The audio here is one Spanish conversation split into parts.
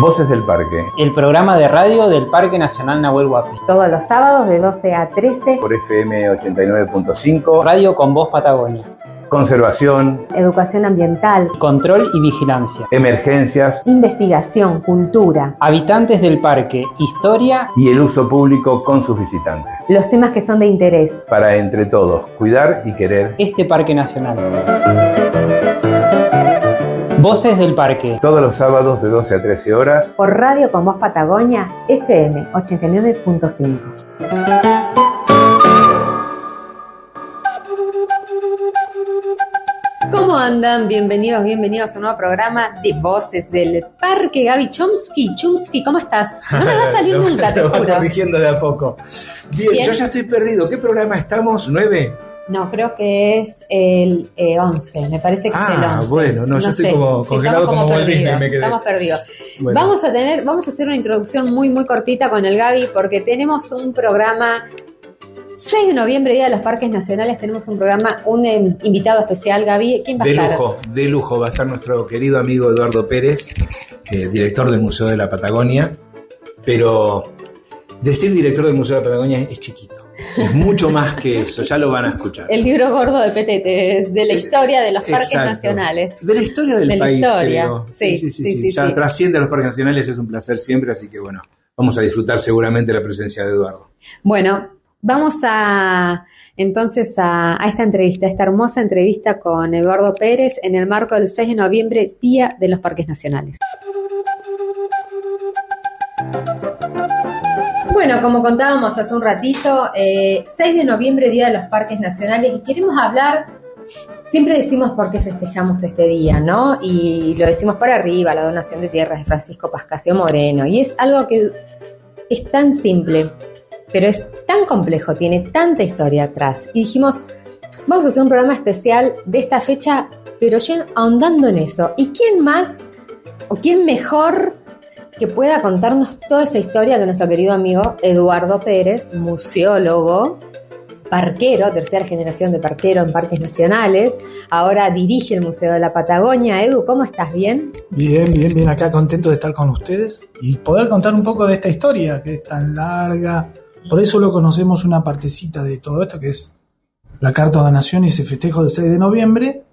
Voces del Parque. El programa de radio del Parque Nacional Nahuel Huapi. Todos los sábados de 12 a 13. Por FM 89.5. Radio con Voz Patagonia. Conservación. Educación ambiental. Control y vigilancia. Emergencias. Investigación, cultura. Habitantes del parque, historia. Y el uso público con sus visitantes. Los temas que son de interés. Para entre todos cuidar y querer este Parque Nacional. Voces del Parque. Todos los sábados de 12 a 13 horas. Por Radio con Voz Patagonia, FM 89.5. ¿Cómo andan? Bienvenidos a un nuevo programa de Voces del Parque. Gaby Chumsky, ¿cómo estás? No me va a salir nunca, te juro. Corrigiendo de a poco. Bien, yo ya estoy perdido. ¿Qué programa estamos? ¿9? No, creo que es el 11, me parece que es el 11. Bueno, no, yo estoy como congelado como Walt Disney, me quedé. Estamos perdidos. Bueno. Vamos a hacer una introducción muy cortita con el Gaby, porque tenemos un programa, 6 de noviembre, Día de los Parques Nacionales, tenemos un programa, un invitado especial, Gaby. ¿Quién va a estar? De lujo, va a estar nuestro querido amigo Eduardo Pérez, director del Museo de la Patagonia, pero decir director del Museo de la Patagonia es chiquito. Es mucho más que eso, ya lo van a escuchar. El libro gordo de Petete, de la historia de los parques nacionales. De la historia del país, historia. Creo. Sí. Ya trasciende a los parques nacionales, es un placer siempre, así que bueno, vamos a disfrutar seguramente la presencia de Eduardo. Bueno, vamos entonces a esta entrevista, esta hermosa entrevista con Eduardo Pérez en el marco del 6 de noviembre, Día de los Parques Nacionales. Bueno, como contábamos hace un ratito, 6 de noviembre, Día de los Parques Nacionales, y queremos hablar, siempre decimos por qué festejamos este día, ¿no? Y lo decimos por arriba, la donación de tierras de Francisco Pascasio Moreno, y es algo que es tan simple, pero es tan complejo, tiene tanta historia atrás, y dijimos, vamos a hacer un programa especial de esta fecha, pero ya ahondando en eso, ¿y quién más, o quién mejor que pueda contarnos toda esa historia que nuestro querido amigo Eduardo Pérez, museólogo, parquero, tercera generación de parquero en parques nacionales, ahora dirige el Museo de la Patagonia. Edu, ¿cómo estás? ¿Bien? Bien, acá contento de estar con ustedes y poder contar un poco de esta historia que es tan larga. Por eso solo conocemos una partecita de todo esto, que es la Carta de Donación y ese festejo del 6 de noviembre,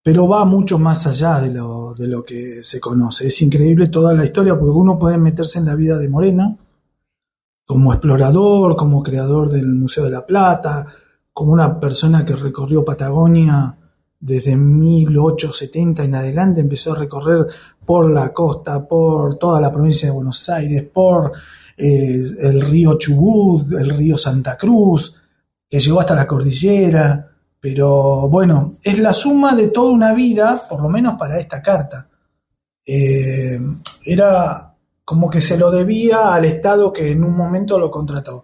pero va mucho más allá de lo que se conoce. Es increíble toda la historia, porque uno puede meterse en la vida de Moreno como explorador, como creador del Museo de la Plata, como una persona que recorrió Patagonia desde 1870 en adelante, empezó a recorrer por la costa, por toda la provincia de Buenos Aires, por el río Chubut, el río Santa Cruz, que llegó hasta la cordillera. Pero bueno, es la suma de toda una vida, por lo menos para esta carta. Era como que se lo debía al Estado que en un momento lo contrató.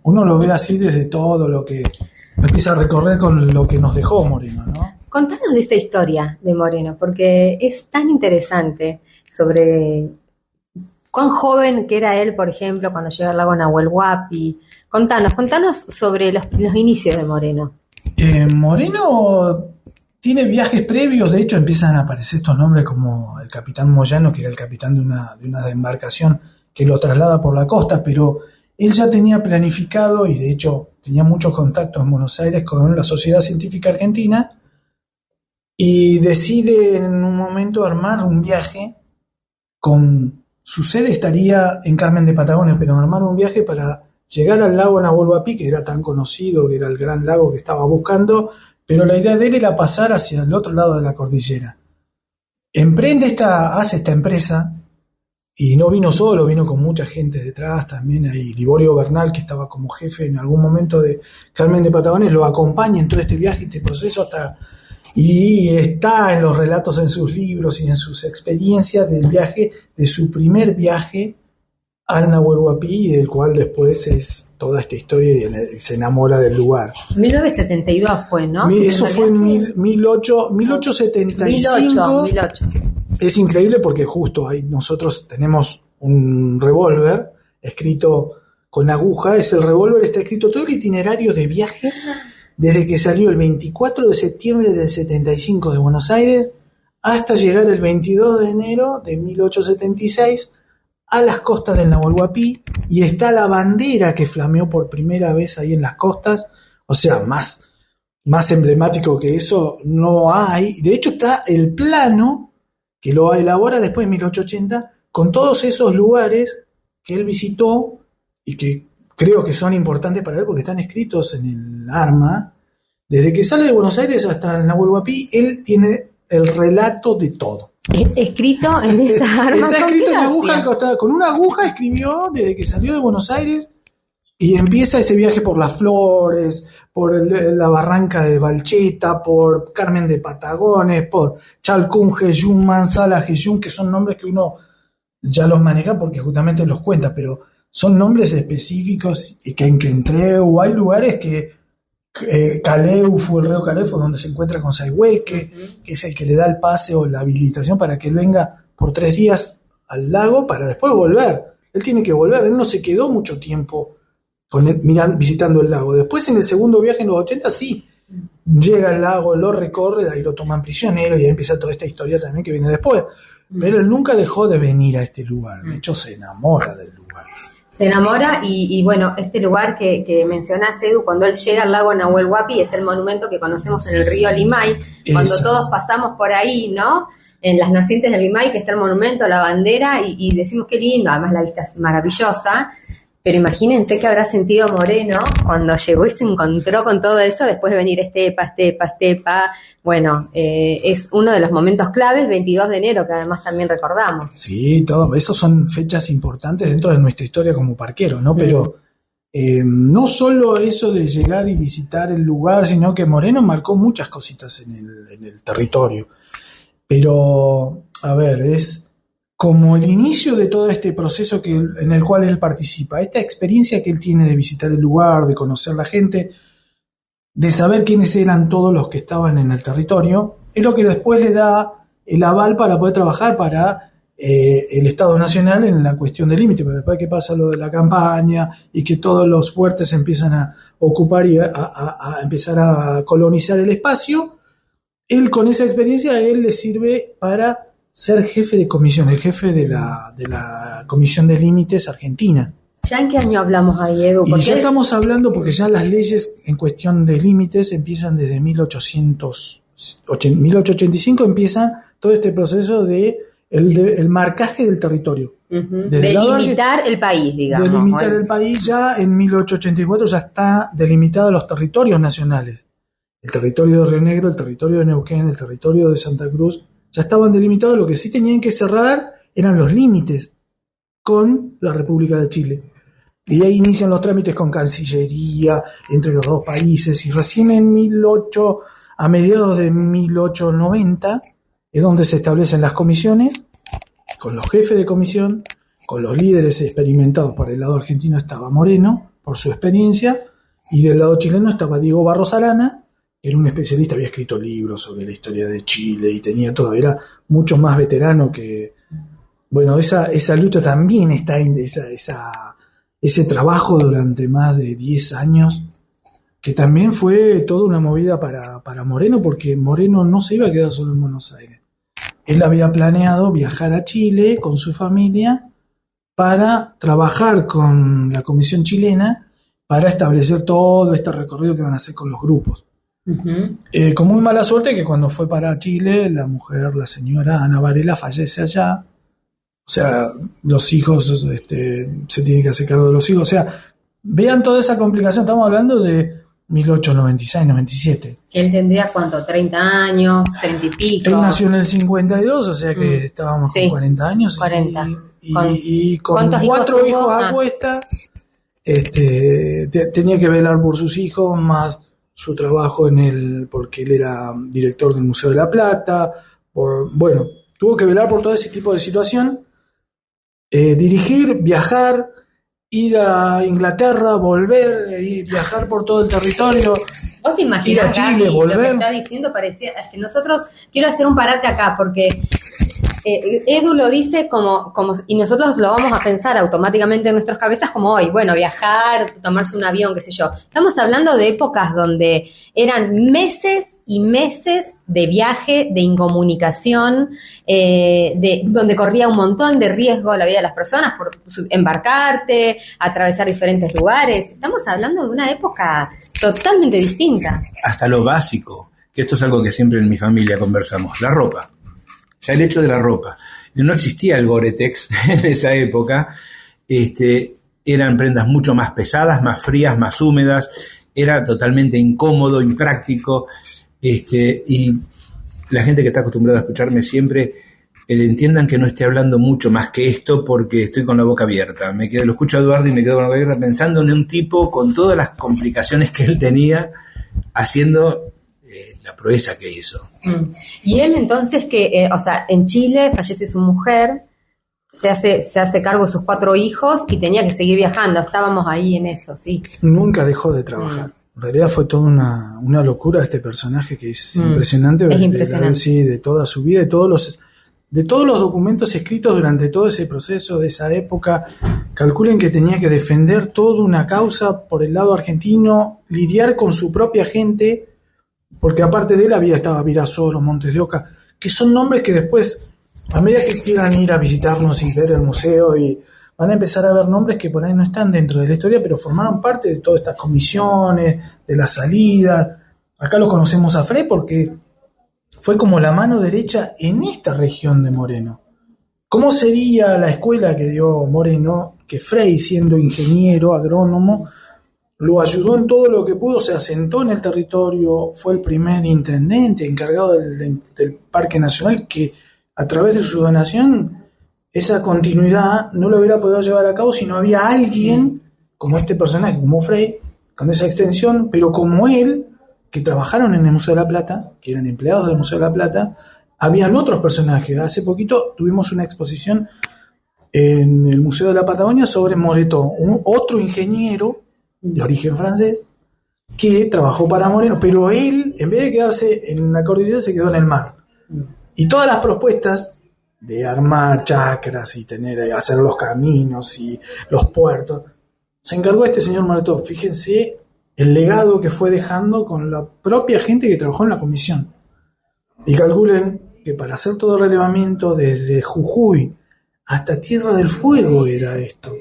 Uno lo ve así desde todo lo que empieza a recorrer con lo que nos dejó Moreno, ¿no? Contanos de esa historia de Moreno, porque es tan interesante sobre cuán joven que era él, por ejemplo, cuando llega al lago Nahuel Huapi. Contanos sobre los inicios de Moreno. Moreno tiene viajes previos, de hecho empiezan a aparecer estos nombres como el capitán Moyano, que era el capitán de una embarcación que lo traslada por la costa, pero él ya tenía planificado y de hecho tenía muchos contactos en Buenos Aires con la Sociedad Científica Argentina y decide en un momento armar un viaje con su sede estaría en Carmen de Patagones, pero armar un viaje para llegar al lago Nahuel Huapi, que era tan conocido, que era el gran lago que estaba buscando, pero la idea de él era pasar hacia el otro lado de la cordillera. Hace esta empresa, y no vino solo, vino con mucha gente detrás, también hay Liborio Bernal, que estaba como jefe en algún momento de Carmen de Patagones, lo acompaña en todo este viaje, este proceso, y está en los relatos en sus libros y en sus experiencias del viaje, de su primer viaje al Nahuel Huapi, y del cual después es toda esta historia y se enamora del lugar. 1972 fue, ¿no? Eso fue en 1875. 1800. Es increíble porque justo ahí nosotros tenemos un revólver escrito con aguja. El revólver está escrito todo el itinerario de viaje desde que salió el 24 de septiembre del 75 de Buenos Aires hasta llegar el 22 de enero de 1876 a las costas del Nahuel Huapi, y está la bandera que flameó por primera vez ahí en las costas. O sea, más emblemático que eso no hay. De hecho, está el plano que lo elabora después de 1880 con todos esos lugares que él visitó y que creo que son importantes para él porque están escritos en el arma. Desde que sale de Buenos Aires hasta el Nahuel Huapi, él tiene el relato de todo. Escrito en esa arma. Está escrito en aguja al costado. Con una aguja escribió desde que salió de Buenos Aires y empieza ese viaje por las Flores, por la barranca de Balcheta, por Carmen de Patagones, por Chalcún, Jeyún, Mansala, Jeyún, que son nombres que uno ya los maneja porque justamente los cuenta, pero son nombres específicos y que en Quentreu hay lugares que Caleufu, el río Caleufu, donde se encuentra con Sayhueque, que es el que le da el pase o la habilitación para que él venga por 3 días al lago para después volver. Él tiene que volver, él no se quedó mucho tiempo visitando el lago. Después en el segundo viaje en los 80 sí, llega al lago, lo recorre, de ahí lo toman prisionero y ahí empieza toda esta historia también que viene después. Pero él nunca dejó de venir a este lugar, de hecho se enamora del lugar. Se enamora y bueno, este lugar que mencionás, Edu, cuando él llega al lago Nahuel Huapi, es el monumento que conocemos en el río Limay, cuando todos pasamos por ahí, ¿no? En las nacientes del Limay, que está el monumento, la bandera, y decimos qué lindo, además la vista es maravillosa, pero imagínense qué habrá sentido Moreno cuando llegó y se encontró con todo eso, después de venir estepa, bueno, es uno de los momentos claves, 22 de enero, que además también recordamos. Sí, todo, esos son fechas importantes dentro de nuestra historia como parquero, ¿no? Pero no solo eso de llegar y visitar el lugar, sino que Moreno marcó muchas cositas en el territorio. Pero, a ver, es como el inicio de todo este proceso en el cual él participa, esta experiencia que él tiene de visitar el lugar, de conocer la gente, de saber quiénes eran todos los que estaban en el territorio, es lo que después le da el aval para poder trabajar para el Estado Nacional en la cuestión del límite, pero después que pasa lo de la campaña y que todos los fuertes empiezan a ocupar y a empezar a colonizar el espacio, él con esa experiencia a él le sirve para ser jefe de comisión, el jefe de la Comisión de Límites Argentina. ¿Ya en qué año hablamos ahí, Edu? Y ya estamos hablando, porque ya las leyes en cuestión de límites empiezan desde 1885, empieza todo este proceso de el marcaje del territorio. Delimitar el país, digamos. Delimitar el país, ya en 1884 ya está delimitado los territorios nacionales. El territorio de Río Negro, el territorio de Neuquén, el territorio de Santa Cruz, ya estaban delimitados. Lo que sí tenían que cerrar eran los límites con la República de Chile. Y ahí inician los trámites con Cancillería entre los dos países, y recién a mediados de 1890 es donde se establecen las comisiones, con los jefes de comisión, con los líderes experimentados. Por el lado argentino estaba Moreno, por su experiencia, y del lado chileno estaba Diego Barros Arana, que era un especialista, había escrito libros sobre la historia de Chile y tenía todo, era mucho más veterano que... Bueno, esa lucha también está en ese trabajo durante más de 10 años, que también fue toda una movida para Moreno, porque Moreno no se iba a quedar solo en Buenos Aires. Él había planeado viajar a Chile con su familia para trabajar con la Comisión Chilena para establecer todo este recorrido que van a hacer con los grupos. Con muy mala suerte que cuando fue para Chile, la mujer, la señora Ana Varela, fallece allá. O sea, los hijos, se tienen que hacer cargo de los hijos. O sea, vean toda esa complicación. Estamos hablando de 1896, 97. ¿Él tendría cuánto? ¿30 años? ¿30 y pico? Él nació en el 52, o sea que estábamos con 40 años. 40. Y con 4 hijos a cuesta, tenía que velar por sus hijos, más su trabajo porque él era director del Museo de la Plata. Tuvo que velar por todo ese tipo de situación. Dirigir, viajar, ir a Inglaterra, volver, y viajar por todo el territorio. ¿Vos te imaginás, ir a Chile, Gaby, volver? lo que está diciendo? Parecía, es que nosotros, quiero hacer un parate acá, porque Edu lo dice como, y nosotros lo vamos a pensar automáticamente en nuestras cabezas como hoy, bueno, viajar, tomarse un avión, qué sé yo. Estamos hablando de épocas donde eran meses y meses de viaje, de incomunicación, donde corría un montón de riesgo la vida de las personas por embarcarte, atravesar diferentes lugares. Estamos hablando de una época totalmente distinta. Hasta lo básico, que esto es algo que siempre en mi familia conversamos, la ropa. Ya el hecho de la ropa. No existía el Gore-Tex en esa época. Eran prendas mucho más pesadas, más frías, más húmedas. Era totalmente incómodo, impráctico. Y la gente que está acostumbrada a escucharme siempre, entiendan que no estoy hablando mucho más que esto porque estoy con la boca abierta. Lo escucho a Eduardo y me quedo con la boca abierta pensando en un tipo con todas las complicaciones que él tenía haciendo la proeza que hizo. Y él entonces en Chile fallece su mujer, se hace cargo de sus 4 hijos y tenía que seguir viajando. Estábamos ahí en eso, sí. Nunca dejó de trabajar. En realidad fue toda una locura este personaje que es impresionante. Es impresionante. Sí, de toda su vida, de todos los documentos escritos durante todo ese proceso de esa época. Calculen que tenía que defender toda una causa por el lado argentino, lidiar con su propia gente, porque aparte de él estaba Virasoro, Montes de Oca, que son nombres que después, a medida que quieran ir a visitarnos y ver el museo, y van a empezar a ver nombres que por ahí no están dentro de la historia, pero formaron parte de todas estas comisiones, de la salida. Acá lo conocemos a Frei porque fue como la mano derecha en esta región de Moreno. ¿Cómo sería la escuela que dio Moreno? Que Frei, siendo ingeniero, agrónomo, lo ayudó en todo lo que pudo, se asentó en el territorio, fue el primer intendente encargado del Parque Nacional que a través de su donación esa continuidad no lo hubiera podido llevar a cabo si no había alguien como este personaje, como Frei, con esa extensión, pero como él, que trabajaron en el Museo de la Plata, que eran empleados del Museo de la Plata. Habían otros personajes. Hace poquito tuvimos una exposición en el Museo de la Patagonia sobre Moretó, otro ingeniero de origen francés que trabajó para Moreno, pero él, en vez de quedarse en la cordillera, se quedó en el mar. Y todas las propuestas de armar chacras y hacer los caminos y los puertos, se encargó este señor Moretó. Fíjense el legado que fue dejando con la propia gente que trabajó en la comisión. Y calculen que para hacer todo el relevamiento desde Jujuy hasta Tierra del Fuego era esto.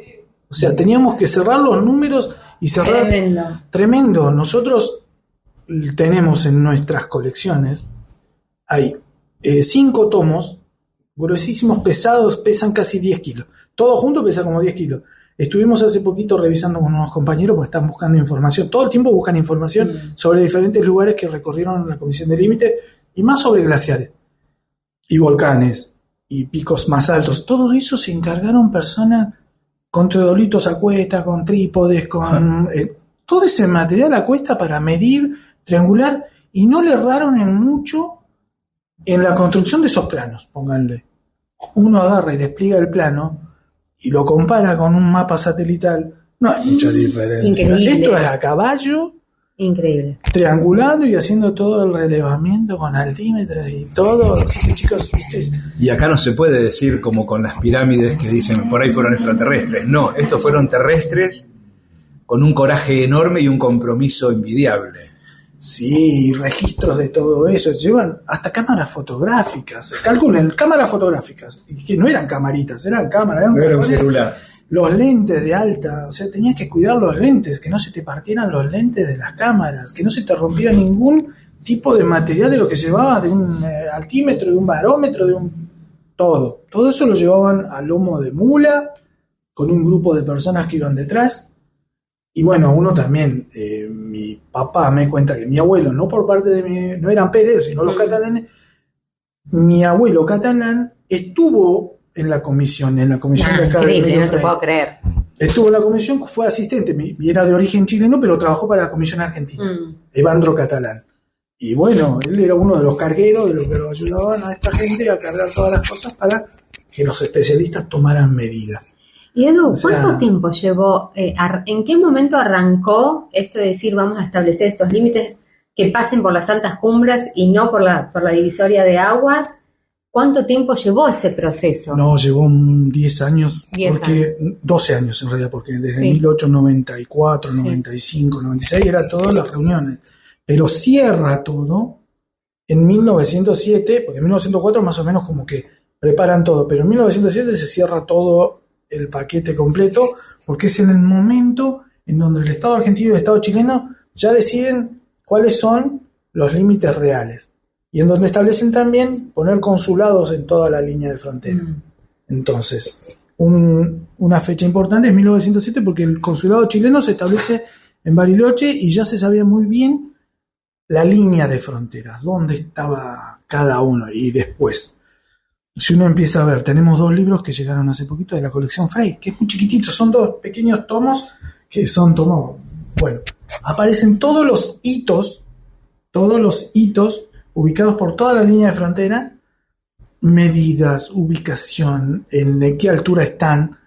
O sea, teníamos que cerrar los números y cerrar... Tremendo. Nosotros tenemos en nuestras colecciones, hay 5 tomos, gruesísimos, pesados, pesan casi 10 kilos. Todo junto pesa como 10 kilos. Estuvimos hace poquito revisando con unos compañeros porque están buscando información. Todo el tiempo buscan información sobre diferentes lugares que recorrieron la Comisión de Límite y más sobre glaciares y volcanes y picos más altos. Todo eso se encargaron personas con teodolitos a cuesta, con trípodes, con todo ese material a cuesta para medir, triangular, y no le erraron en mucho en la construcción de esos planos. Pónganle. Uno agarra y despliega el plano y lo compara con un mapa satelital, no hay mucha diferencia. Increíble. Esto es a caballo, increíble, triangulando y haciendo todo el relevamiento con altímetros y todo. Así que, chicos, y acá no se puede decir como con las pirámides que dicen por ahí fueron extraterrestres. No, estos fueron terrestres con un coraje enorme y un compromiso envidiable. Sí, registros de todo eso. Llevan hasta cámaras fotográficas. Calculen, cámaras fotográficas. Que no eran camaritas, eran cámaras. No era un celular. Los lentes de alta. O sea, tenías que cuidar los lentes, que no se te partieran los lentes de las cámaras, que no se te rompiera ningún tipo de material de lo que llevaba, de un altímetro, de un barómetro, de un... Todo. Todo eso lo llevaban a lomo de mula, con un grupo de personas que iban detrás. Y bueno, uno también, mi papá me cuenta que mi abuelo, no por parte de no eran Pérez, sino los catalanes, mi abuelo catalán estuvo en la comisión de acá de Emilio no te Frei. puedo creer. Estuvo en la comisión, fue asistente, y era de origen chileno, pero trabajó para la comisión argentina, Evandro Catalán. Y bueno, él era uno de los cargueros, de los que lo ayudaban a esta gente a cargar todas las cosas para que los especialistas tomaran medidas. Y Edu, ¿cuánto tiempo llevó? ¿En qué momento arrancó esto de decir vamos a establecer estos límites que pasen por las altas cumbres y no por la divisoria de aguas? ¿Cuánto tiempo llevó ese proceso? No, llevó 10 años, 10 porque 12 años en realidad, porque desde Sí. 1894, Sí. 95, 96 era todas las reuniones. Pero cierra todo en 1907, porque en 1904 más o menos como que preparan todo, pero en 1907 se cierra todo el paquete completo, porque es en el momento en donde el Estado argentino y el Estado chileno ya deciden cuáles son los límites reales. Y en donde establecen también poner consulados en toda la línea de frontera. Entonces, una fecha importante es 1907 porque el consulado chileno se establece en Bariloche y ya se sabía muy bien la línea de fronteras, dónde estaba cada uno. Y después, si uno empieza a ver, tenemos 2 libros que llegaron hace poquito de la colección Frey, que es muy chiquitito, son 2 pequeños tomos, que son tomos, bueno, aparecen todos los hitos ubicados por toda la línea de frontera, medidas, ubicación, en qué altura están.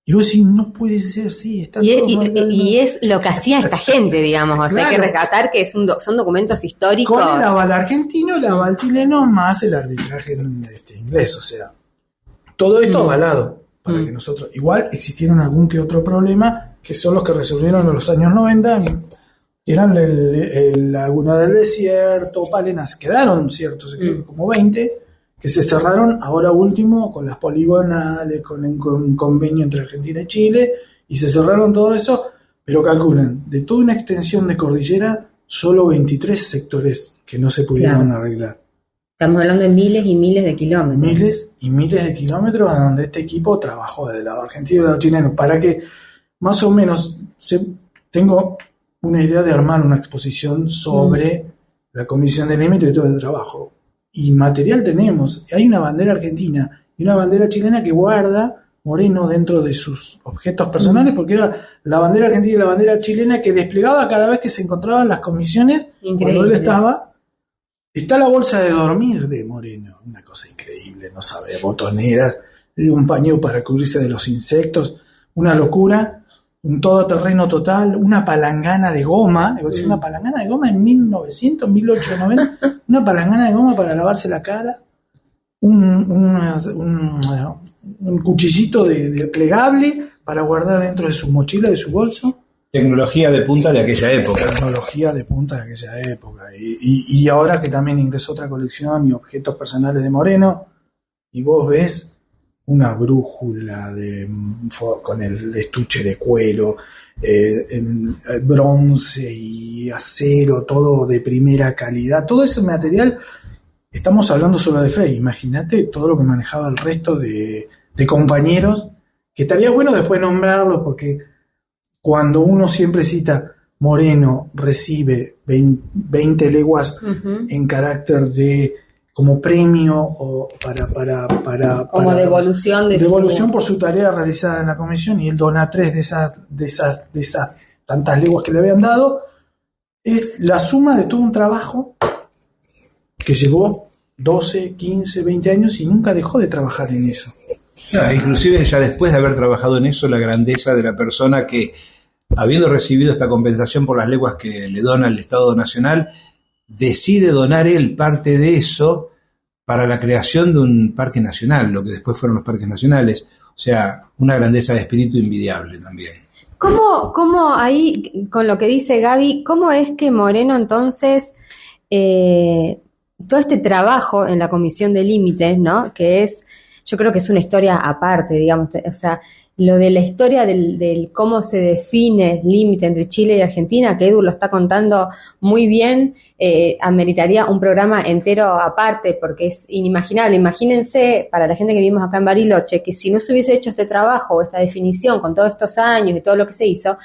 Y vos decís, no puede ser, sí, están todos. Y es lo que hacía esta gente, digamos. O sea, hay que Claro. rescatar que son documentos históricos. Con el aval argentino, el aval chileno, más el arbitraje inglés. O sea, todo esto avalado para que nosotros. Igual existieron algún que otro problema, que son los que resolvieron en los años 90. Eran el Laguna del Desierto, Palenas, quedaron ciertos, como 20, que se cerraron ahora último con las poligonales, con un convenio entre Argentina y Chile, y se cerraron todo eso, pero calculan, de toda una extensión de cordillera, solo 23 sectores que no se pudieron arreglar. Estamos hablando de miles y miles de kilómetros. Miles y miles de kilómetros a donde este equipo trabajó del lado argentino y del lado chileno, para que más o menos tengo una idea de armar una exposición sobre la Comisión de Límite y todo el trabajo. Y material tenemos. Hay una bandera argentina y una bandera chilena que guarda Moreno dentro de sus objetos personales, porque era la bandera argentina y la bandera chilena que desplegaba cada vez que se encontraban las comisiones. Increíble. Cuando él estaba. Está la bolsa de dormir de Moreno, una cosa increíble, no sabe, botoneras, un paño para cubrirse de los insectos, una locura. Un todoterreno total, una palangana de goma, una palangana de goma en 1900, 1890, una palangana de goma para lavarse la cara, un cuchillito de plegable para guardar dentro de su mochila, de su bolso. Tecnología de punta de aquella época. Tecnología de punta de aquella época. Y ahora que también ingresó otra colección y objetos personales de Moreno, y vos ves una brújula con el estuche de cuero, bronce y acero, todo de primera calidad. Todo ese material, estamos hablando solo de Frey. Imagínate todo lo que manejaba el resto de compañeros, que estaría bueno después nombrarlos, porque cuando uno siempre cita Moreno recibe 20 leguas en carácter de como premio o como devolución devolución por su tarea realizada en la comisión, y él dona 3 de esas tantas leguas que le habían dado. Es la suma de todo un trabajo que llevó 12, 15, 20 años y nunca dejó de trabajar en eso. Inclusive ya después de haber trabajado en eso, la grandeza de la persona que, habiendo recibido esta compensación por las leguas que le dona el Estado Nacional, decide donar él parte de eso para la creación de un parque nacional, lo que después fueron los parques nacionales. O sea, una grandeza de espíritu envidiable también. ¿Cómo ahí, con lo que dice Gaby, cómo es que Moreno entonces, todo este trabajo en la Comisión de Límites, ¿no? Que es, yo creo que es una historia aparte, digamos, o sea, lo de la historia del cómo se define el límite entre Chile y Argentina, que Edu lo está contando muy bien, ameritaría un programa entero aparte, porque es inimaginable. Imagínense, para la gente que vivimos acá en Bariloche, que si no se hubiese hecho este trabajo o esta definición con todos estos años y todo lo que se hizo,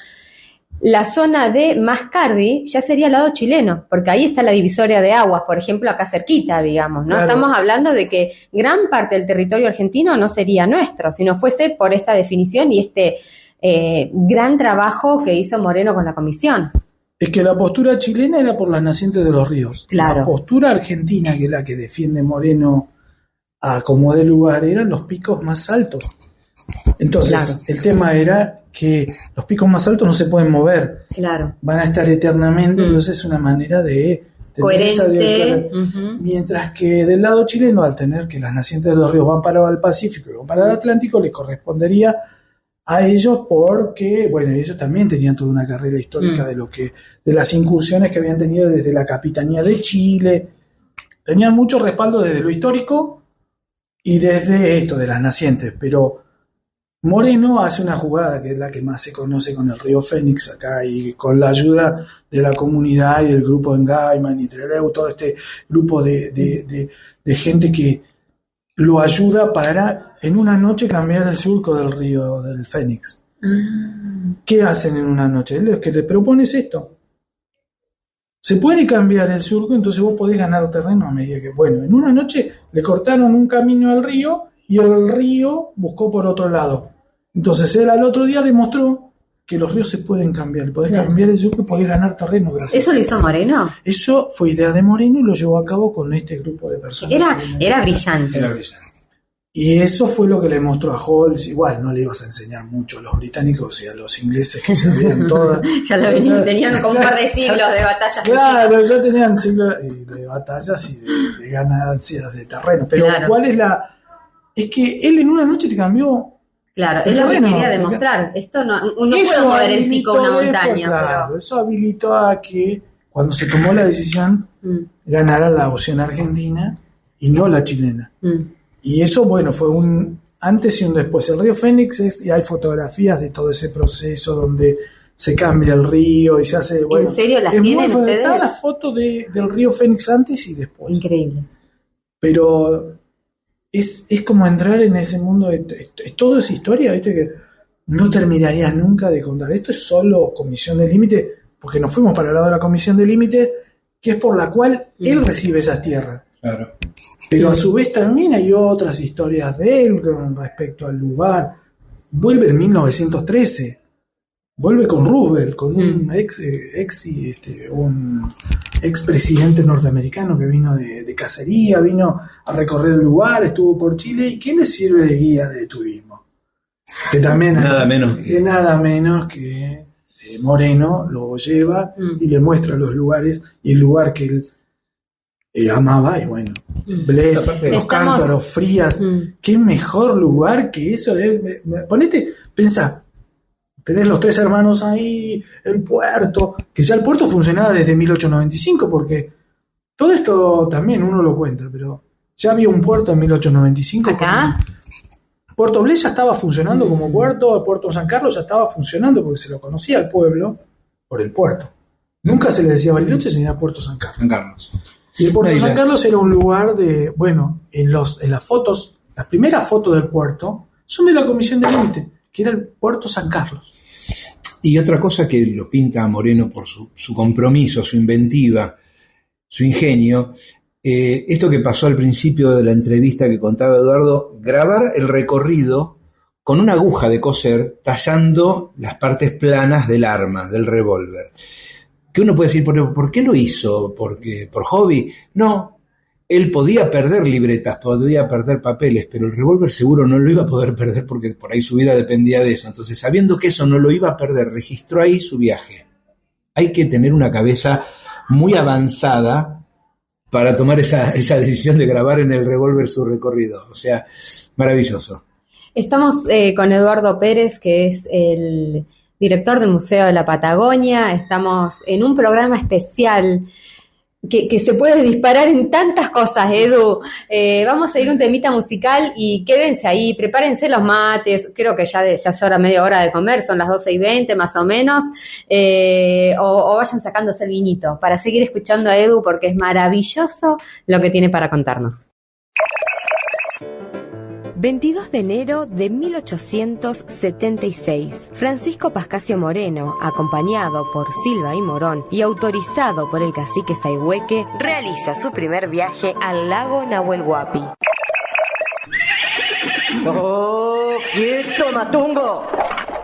la zona de Mascardi ya sería al lado chileno, porque ahí está la divisoria de aguas, por ejemplo, acá cerquita, digamos, ¿no? Claro. Estamos hablando de que gran parte del territorio argentino no sería nuestro, si no fuese por esta definición y este gran trabajo que hizo Moreno con la comisión. Es que la postura chilena era por las nacientes de los ríos. Claro. La postura argentina, que es la que defiende Moreno a como de lugar, eran los picos más altos. Entonces, Claro. el tema era que los picos más altos no se pueden mover, Claro. van a estar eternamente, entonces es una manera de coherente. Mientras que del lado chileno, al tener que las nacientes de los ríos van para el Pacífico y van para el Atlántico, les correspondería a ellos porque, bueno, ellos también tenían toda una carrera histórica de las incursiones que habían tenido desde la Capitanía de Chile. Tenían mucho respaldo desde lo histórico y desde esto, de las nacientes, pero Moreno hace una jugada que es la que más se conoce con el río Fénix acá, y con la ayuda de la comunidad y del grupo de Gaiman y Trelew, todo este grupo de gente que lo ayuda para en una noche cambiar el surco del río del Fénix. ¿Qué hacen en una noche? Lo que le propone es esto. Se puede cambiar el surco, entonces vos podés ganar terreno a medida que... Bueno, en una noche le cortaron un camino al río y el río buscó por otro lado. Entonces él al otro día demostró que los ríos se pueden cambiar. Podés cambiar el surco y podés ganar terreno. Gracias. ¿Eso lo hizo Moreno? Eso fue idea de Moreno y lo llevó a cabo con este grupo de personas. Era brillante. Era brillante. Y eso fue lo que le mostró a Holmes. Igual no le ibas a enseñar mucho a los británicos y a los ingleses que sabían todas. Ya lo venían, tenían como un par de siglos de batallas. Claro, ya tenían siglos de batallas y de ganancias de terreno. Pero ¿cuál es la...? Es que él en una noche te cambió... Claro, es lo que quería demostrar. Esto no puede mover el pico de una montaña. Claro, pero... eso habilitó a que cuando se tomó la decisión ganara la opción argentina y no la chilena. Y eso, bueno, fue un antes y un después. El río Fénix y hay fotografías de todo ese proceso donde se cambia el río y se hace... Bueno, ¿en serio las tienen ustedes? Está la foto del río Fénix antes y después. Increíble. Pero... Es como entrar en ese mundo, todo es historia, ¿viste? Que no terminarías nunca de contar. Esto es solo Comisión de Límite, porque nos fuimos para el lado de la Comisión de Límite, que es por la cual él recibe esas tierras. Claro. Pero a su vez también hay otras historias de él con respecto al lugar. Vuelve en 1913, vuelve con Roosevelt, con un un expresidente norteamericano que vino de cacería, vino a recorrer el lugar, estuvo por Chile, y ¿qué le sirve de guía de turismo? Que también nada menos que Moreno lo lleva y le muestra los lugares, y el lugar que él amaba, y bueno, los Cántaros, Frías, qué mejor lugar que eso. Pensá, tenés los Tres Hermanos ahí, el puerto, que ya el puerto funcionaba desde 1895, porque todo esto también uno lo cuenta, pero ya había un puerto en 1895. ¿Acá? Puerto Blés ya estaba funcionando como puerto, el puerto de San Carlos ya estaba funcionando porque se lo conocía al pueblo por el puerto. Nunca se le decía Bariloche, se le decía Puerto San Carlos. San Carlos. Y el puerto de San Carlos era un lugar de, bueno, en las fotos, las primeras fotos del puerto son de la Comisión de Límite, que era el Puerto San Carlos. Y otra cosa que lo pinta a Moreno por su compromiso, su inventiva, su ingenio, esto que pasó al principio de la entrevista que contaba Eduardo, grabar el recorrido con una aguja de coser tallando las partes planas del arma, del revólver. Que uno puede decir, ¿por qué lo hizo? ¿Por hobby? No. Él podía perder libretas, podía perder papeles, pero el revólver seguro no lo iba a poder perder porque por ahí su vida dependía de eso. Entonces, sabiendo que eso no lo iba a perder, registró ahí su viaje. Hay que tener una cabeza muy avanzada para tomar esa decisión de grabar en el revólver su recorrido. O sea, maravilloso. Estamos con Eduardo Pérez, que es el director del Museo de la Patagonia. Estamos en un programa especial que se puede disparar en tantas cosas, Edu. Vamos a ir un temita musical y quédense ahí, prepárense los mates, creo que ya es ahora media hora de comer, son las 12:20 más o menos, o vayan sacándose el vinito para seguir escuchando a Edu porque es maravilloso lo que tiene para contarnos. 22 de enero de 1876, Francisco Pascasio Moreno, acompañado por Silva y Morón y autorizado por el cacique Sayhueque, realiza su primer viaje al lago Nahuel Huapi. ¡Oh, quieto, Matungo!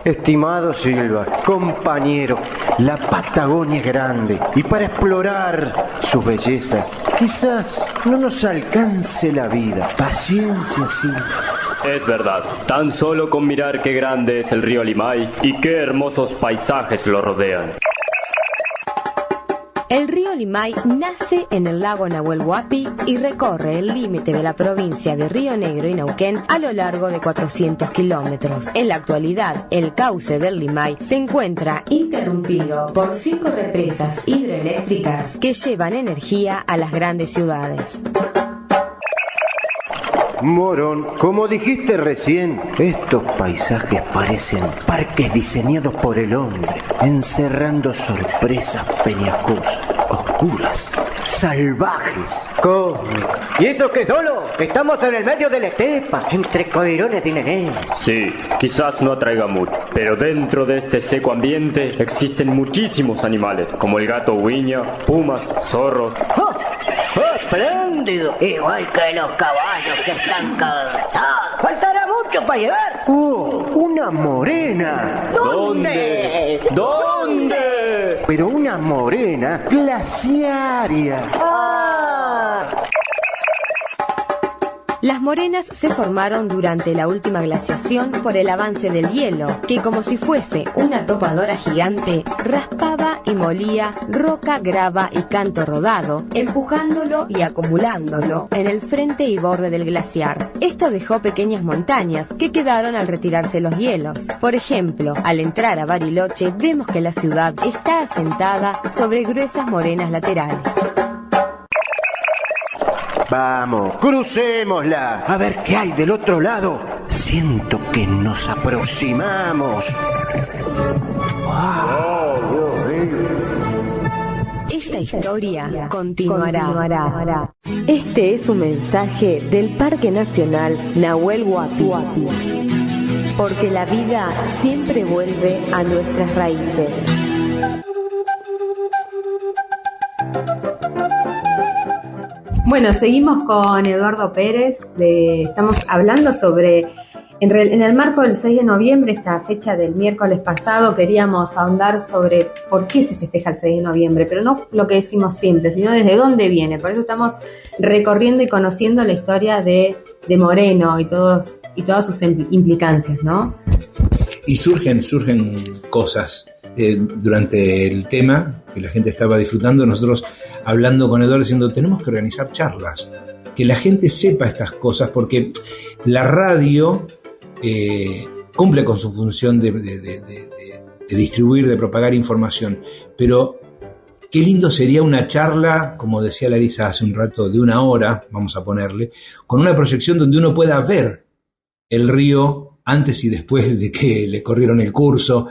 Estimado Silva, compañero, la Patagonia es grande y para explorar sus bellezas quizás no nos alcance la vida. Paciencia, Silva. Es verdad, tan solo con mirar qué grande es el río Limay y qué hermosos paisajes lo rodean. El río Limay nace en el lago Nahuel Huapi y recorre el límite de la provincia de Río Negro y Neuquén a lo largo de 400 kilómetros. En la actualidad, el cauce del Limay se encuentra interrumpido por 5 represas hidroeléctricas que llevan energía a las grandes ciudades. Morón, como dijiste recién, estos paisajes parecen parques diseñados por el hombre, encerrando sorpresas peñascosas, oscuras, salvajes, cósmicas. ¿Y eso qué solo? Estamos en el medio de la estepa, entre coirones de nené. Sí, quizás no atraiga mucho, pero dentro de este seco ambiente existen muchísimos animales, como el gato huiña, pumas, zorros. ¡Oh! ¡Espléndido! Igual que los caballos que están cansados. Faltará mucho para llegar. ¡Oh! ¡Una morena! ¿Dónde? ¿Dónde? Pero una morena glaciaria. ¡Ah! Las morenas se formaron durante la última glaciación por el avance del hielo, que como si fuese una topadora gigante, raspaba y molía roca, grava y canto rodado, empujándolo y acumulándolo en el frente y borde del glaciar. Esto dejó pequeñas montañas que quedaron al retirarse los hielos. Por ejemplo, al entrar a Bariloche vemos que la ciudad está asentada sobre gruesas morenas laterales. Vamos, crucémosla. A ver qué hay del otro lado. Siento que nos aproximamos. Esta historia continuará. Este es un mensaje del Parque Nacional Nahuel Huapi. Porque la vida siempre vuelve a nuestras raíces. Bueno, seguimos con Eduardo Pérez. Estamos hablando sobre, en el marco del 6 de noviembre, esta fecha del miércoles pasado, queríamos ahondar sobre por qué se festeja el 6 de noviembre, pero no lo que decimos siempre, sino desde dónde viene. Por eso estamos recorriendo y conociendo la historia de Moreno y todas sus implicancias, ¿no? Y surgen cosas. Durante el tema que la gente estaba disfrutando, nosotros hablando con Eduardo diciendo tenemos que organizar charlas, que la gente sepa estas cosas, porque la radio cumple con su función de distribuir, de propagar información, pero qué lindo sería una charla, como decía Larisa hace un rato, de 1 hora, vamos a ponerle, con una proyección donde uno pueda ver el río antes y después de que le corrieron el curso,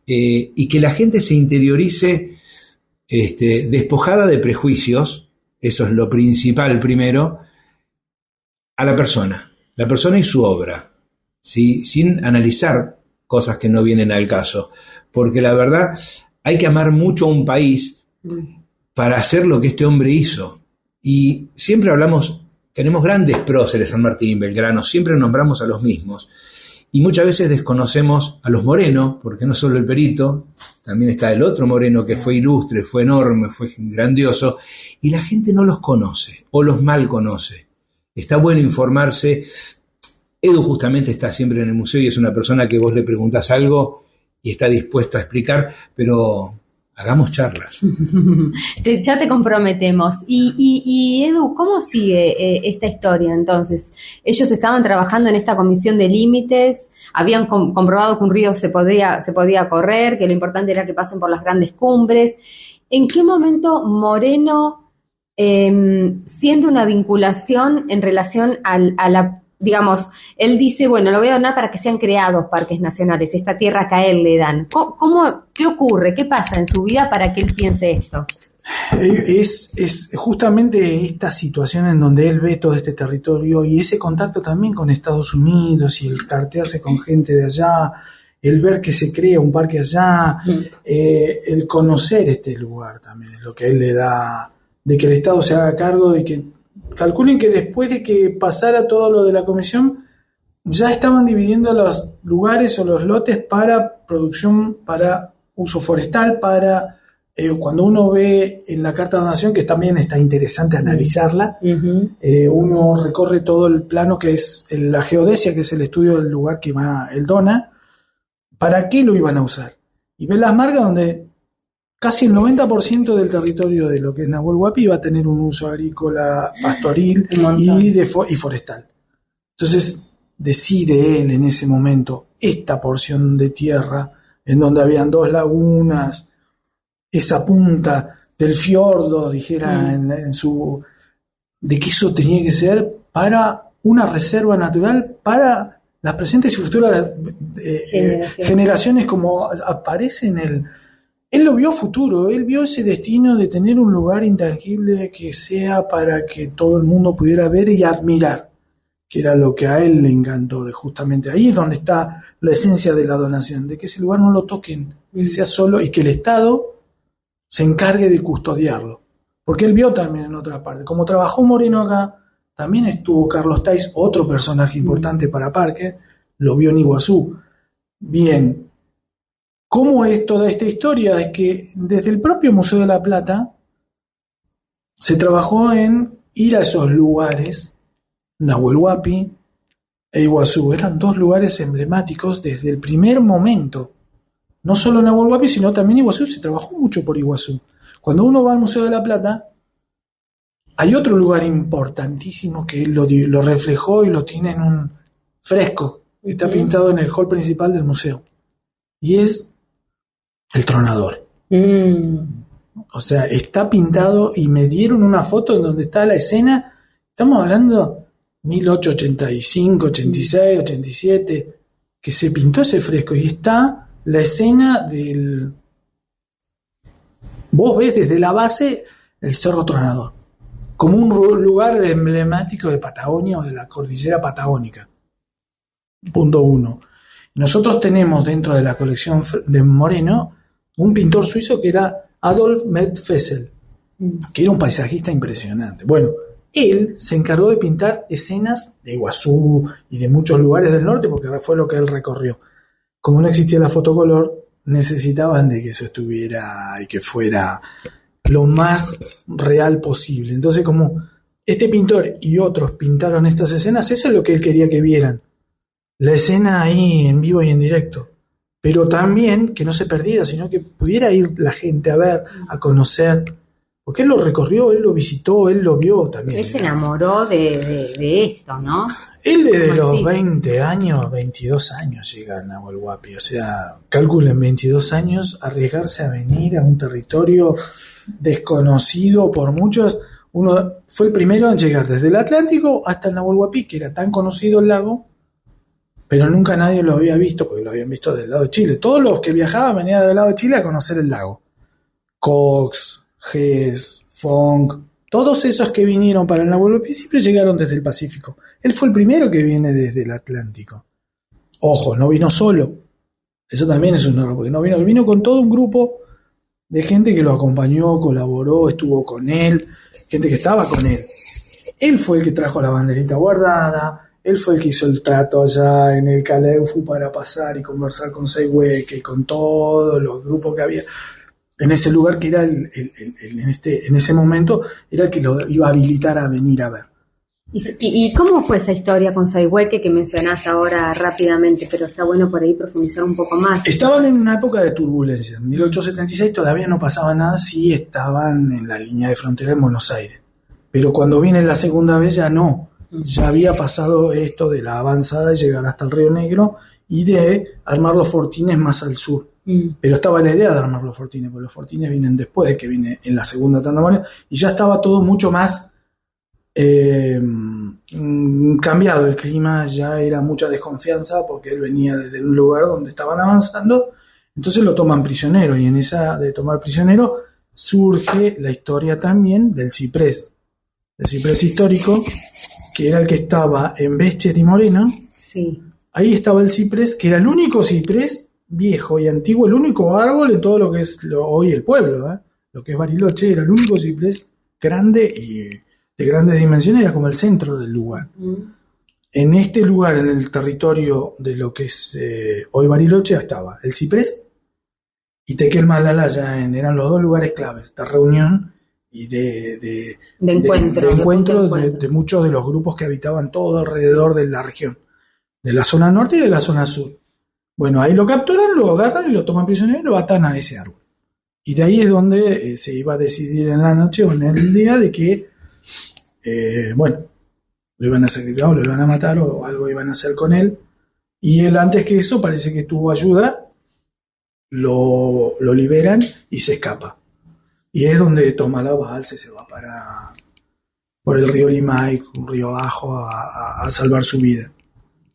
y que la gente se interiorice despojada de prejuicios, eso es lo principal primero, a la persona y su obra, ¿sí? Sin analizar cosas que no vienen al caso, porque la verdad hay que amar mucho a un país para hacer lo que este hombre hizo, y siempre hablamos, tenemos grandes próceres, San Martín, Belgrano, siempre nombramos a los mismos, y muchas veces desconocemos a los Moreno, porque no solo el Perito, también está el otro Moreno que fue ilustre, fue enorme, fue grandioso, y la gente no los conoce, o los mal conoce. Está bueno informarse. Edu justamente está siempre en el museo y es una persona que vos le preguntás algo y está dispuesto a explicar, pero hagamos charlas. Ya te comprometemos. Y Edu, ¿cómo sigue esta historia entonces? Ellos estaban trabajando en esta comisión de límites, habían comprobado que un río se podía correr, que lo importante era que pasen por las grandes cumbres. ¿En qué momento Moreno siente una vinculación en relación a la, digamos, él dice, bueno, lo voy a donar para que sean creados parques nacionales, esta tierra que a él le dan? ¿Qué ocurre? ¿Qué pasa en su vida para que él piense esto? Es justamente esta situación en donde él ve todo este territorio y ese contacto también con Estados Unidos y el cartearse con gente de allá, el ver que se crea un parque allá, el conocer este lugar también, lo que a él le da, de que el Estado se haga cargo, de que calculen que después de que pasara todo lo de la comisión, ya estaban dividiendo los lugares o los lotes para producción, para uso forestal, para cuando uno ve en la Carta de Donación, que también está interesante analizarla, uno recorre todo el plano que es la geodesia, que es el estudio del lugar que él dona, ¿para qué lo iban a usar? Y ve las marcas donde casi el 90% del territorio de lo que es Nahuel Huapi iba a tener un uso agrícola, pastoril y forestal. Entonces decide él en ese momento esta porción de tierra en donde habían 2 lagunas, esa punta del fiordo, dijera en su, de que eso tenía que ser para una reserva natural para las presentes y futuras generaciones, como aparece en el... Él lo vio futuro, él vio ese destino de tener un lugar intangible que sea para que todo el mundo pudiera ver y admirar, que era lo que a él le encantó. Justamente ahí es donde está la esencia de la donación, de que ese lugar no lo toquen, que sea solo y que el Estado se encargue de custodiarlo. Porque él vio también en otra parte, como trabajó Moreno acá, también estuvo Carlos Tais, otro personaje importante para Parque, lo vio en Iguazú. Bien, ¿cómo es toda esta historia? Es que desde el propio Museo de la Plata se trabajó en ir a esos lugares, Nahuel Huapi e Iguazú. Eran 2 lugares emblemáticos desde el primer momento. No solo Nahuel Huapi, sino también Iguazú. Se trabajó mucho por Iguazú. Cuando uno va al Museo de la Plata, hay otro lugar importantísimo que él lo reflejó y lo tiene en un fresco. Está pintado en el hall principal del museo. Y es el tronador. O sea, está pintado y me dieron una foto en donde está la escena. Estamos hablando 1885, 86, 87, que se pintó ese fresco y está la escena del... Vos ves desde la base el Cerro Tronador, como un lugar emblemático de Patagonia o de la cordillera patagónica. Punto 1. Nosotros tenemos dentro de la colección de Moreno un pintor suizo que era Adolf Metfessel, que era un paisajista impresionante. Bueno, él se encargó de pintar escenas de Iguazú y de muchos lugares del norte porque fue lo que él recorrió. Como no existía la fotocolor, necesitaban de que eso estuviera y que fuera lo más real posible. Entonces, como este pintor y otros pintaron estas escenas, eso es lo que él quería que vieran. La escena ahí en vivo y en directo. Pero también que no se perdiera, sino que pudiera ir la gente a ver, a conocer. Porque él lo recorrió, él lo visitó, él lo vio también. Él se enamoró de esto, ¿no? Él desde los 20 años, 22 años llega a Nahuel Huapi. O sea, calculen 22 años, arriesgarse a venir a un territorio desconocido por muchos. Uno fue el primero en llegar desde el Atlántico hasta el Nahuel Huapi, que era tan conocido el lago, pero nunca nadie lo había visto, porque lo habían visto del lado de Chile. Todos los que viajaban venían del lado de Chile a conocer el lago. Cox, Hess, Fong, todos esos que vinieron para el Nahuel Huapi siempre llegaron desde el Pacífico. Él fue el primero que viene desde el Atlántico. Ojo, no vino solo. Eso también es un error, porque no vino con todo un grupo de gente que lo acompañó, colaboró, estuvo con él, gente que estaba con él. Él fue el que trajo la banderita guardada, él fue el que hizo el trato allá en el Caleufu para pasar y conversar con Sayhueque y con todos los grupos que había en ese lugar, que era en ese momento era el que lo iba a habilitar a venir a ver. ¿Y cómo fue esa historia con Sayhueque que mencionás ahora rápidamente, pero está bueno por ahí profundizar un poco más? Estaban en una época de turbulencia. En 1876 todavía no pasaba nada, sí estaban en la línea de frontera en Buenos Aires. Pero cuando viene la segunda vez ya no. Ya había pasado esto de la avanzada de llegar hasta el Río Negro y de armar los fortines más al sur. Pero estaba la idea de armar los fortines, porque los fortines vienen después de que viene en la segunda tanda Moreno, y ya estaba todo mucho más cambiado. El clima ya era mucha desconfianza porque él venía desde un lugar donde estaban avanzando, entonces lo toman prisionero, y en esa de tomar prisionero surge la historia también del ciprés, el ciprés histórico, que era el que estaba en Béchez y Moreno. Sí. Ahí estaba el ciprés, que era el único ciprés viejo y antiguo, el único árbol en todo lo que es hoy el pueblo, lo que es Bariloche, era el único ciprés grande y de grandes dimensiones, era como el centro del lugar. En este lugar, en el territorio de lo que es hoy Bariloche, estaba el ciprés y Tequel Malalaya, eran los 2 lugares claves de reunión y de encuentro de muchos de los grupos que habitaban todo alrededor de la región, de la zona norte y de la zona sur. Bueno, ahí lo capturan, lo agarran y lo toman prisionero y lo atan a ese árbol. Y de ahí es donde se iba a decidir en la noche o en el día de que, lo iban a sacrificar o lo iban a matar o algo iban a hacer con él. Y él, antes que eso, parece que tuvo ayuda, lo liberan y se escapa. Y es donde toma la balsa y se va por el río Limay, un río abajo, a salvar su vida.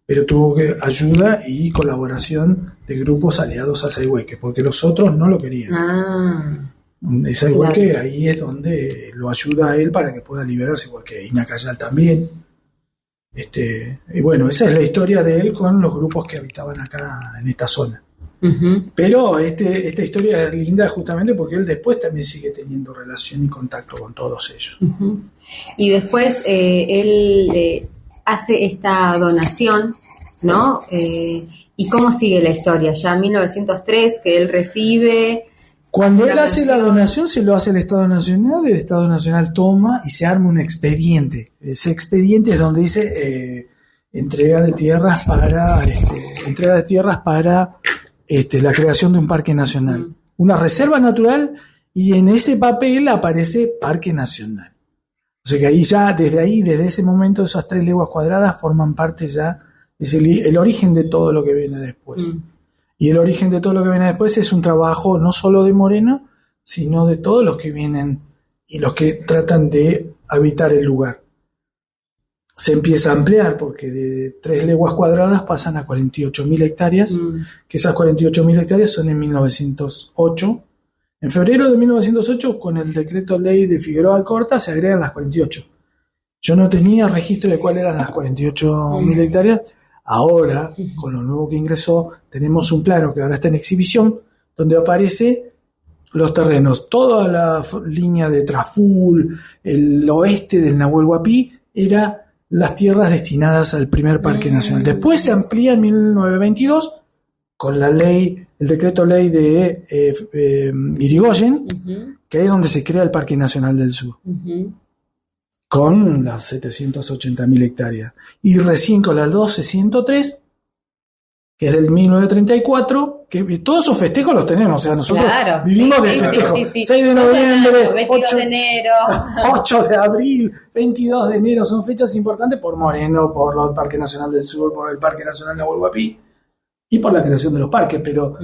Pero tuvo ayuda y colaboración de grupos aliados a Sayhueque, porque los otros no lo querían. Sayhueque, claro. Ahí es donde lo ayuda a él para que pueda liberarse, porque Inacayal también. Y bueno, esa es la historia de él con los grupos que habitaban acá en esta zona. Uh-huh. Pero esta historia es linda justamente porque él después también sigue teniendo relación y contacto con todos ellos. Uh-huh. Y después él hace esta donación, ¿no? ¿Y cómo sigue la historia? Ya en 1903 que él recibe... Cuando él hace la donación, se lo hace el Estado Nacional toma y se arma un expediente. Ese expediente es donde dice entrega de tierras para la creación de un parque nacional. Una reserva natural, y en ese papel aparece Parque Nacional. O sea que desde ese momento, esas 3 leguas cuadradas forman parte ya, es el origen de todo lo que viene después. Y el origen de todo lo que viene después es un trabajo no solo de Moreno, sino de todos los que vienen y los que tratan de habitar el lugar. Se empieza a ampliar porque de 3 leguas cuadradas pasan a 48.000 hectáreas, que esas 48.000 hectáreas son en 1908. En febrero de 1908, con el decreto ley de Figueroa Alcorta, se agregan las 48. Yo no tenía registro de cuáles eran las 48.000 hectáreas. Ahora, con lo nuevo que ingresó, tenemos un plano que ahora está en exhibición, donde aparece los terrenos. Toda la línea de Traful, el oeste del Nahuel Huapi, era las tierras destinadas al primer parque nacional. Después se amplía en 1922 con la ley, el decreto ley de Irigoyen, que es donde se crea el Parque Nacional del Sur, con las 780.000 hectáreas. Y recién con la 1203, que es del 1934, que todos esos festejos los tenemos, o sea, nosotros vivimos de festejos. 6 de noviembre, 22 de enero. 8 de abril, 22 de enero, son fechas importantes por Moreno, por el Parque Nacional del Sur, por el Parque Nacional Nahuel Huapi y por la creación de los parques, pero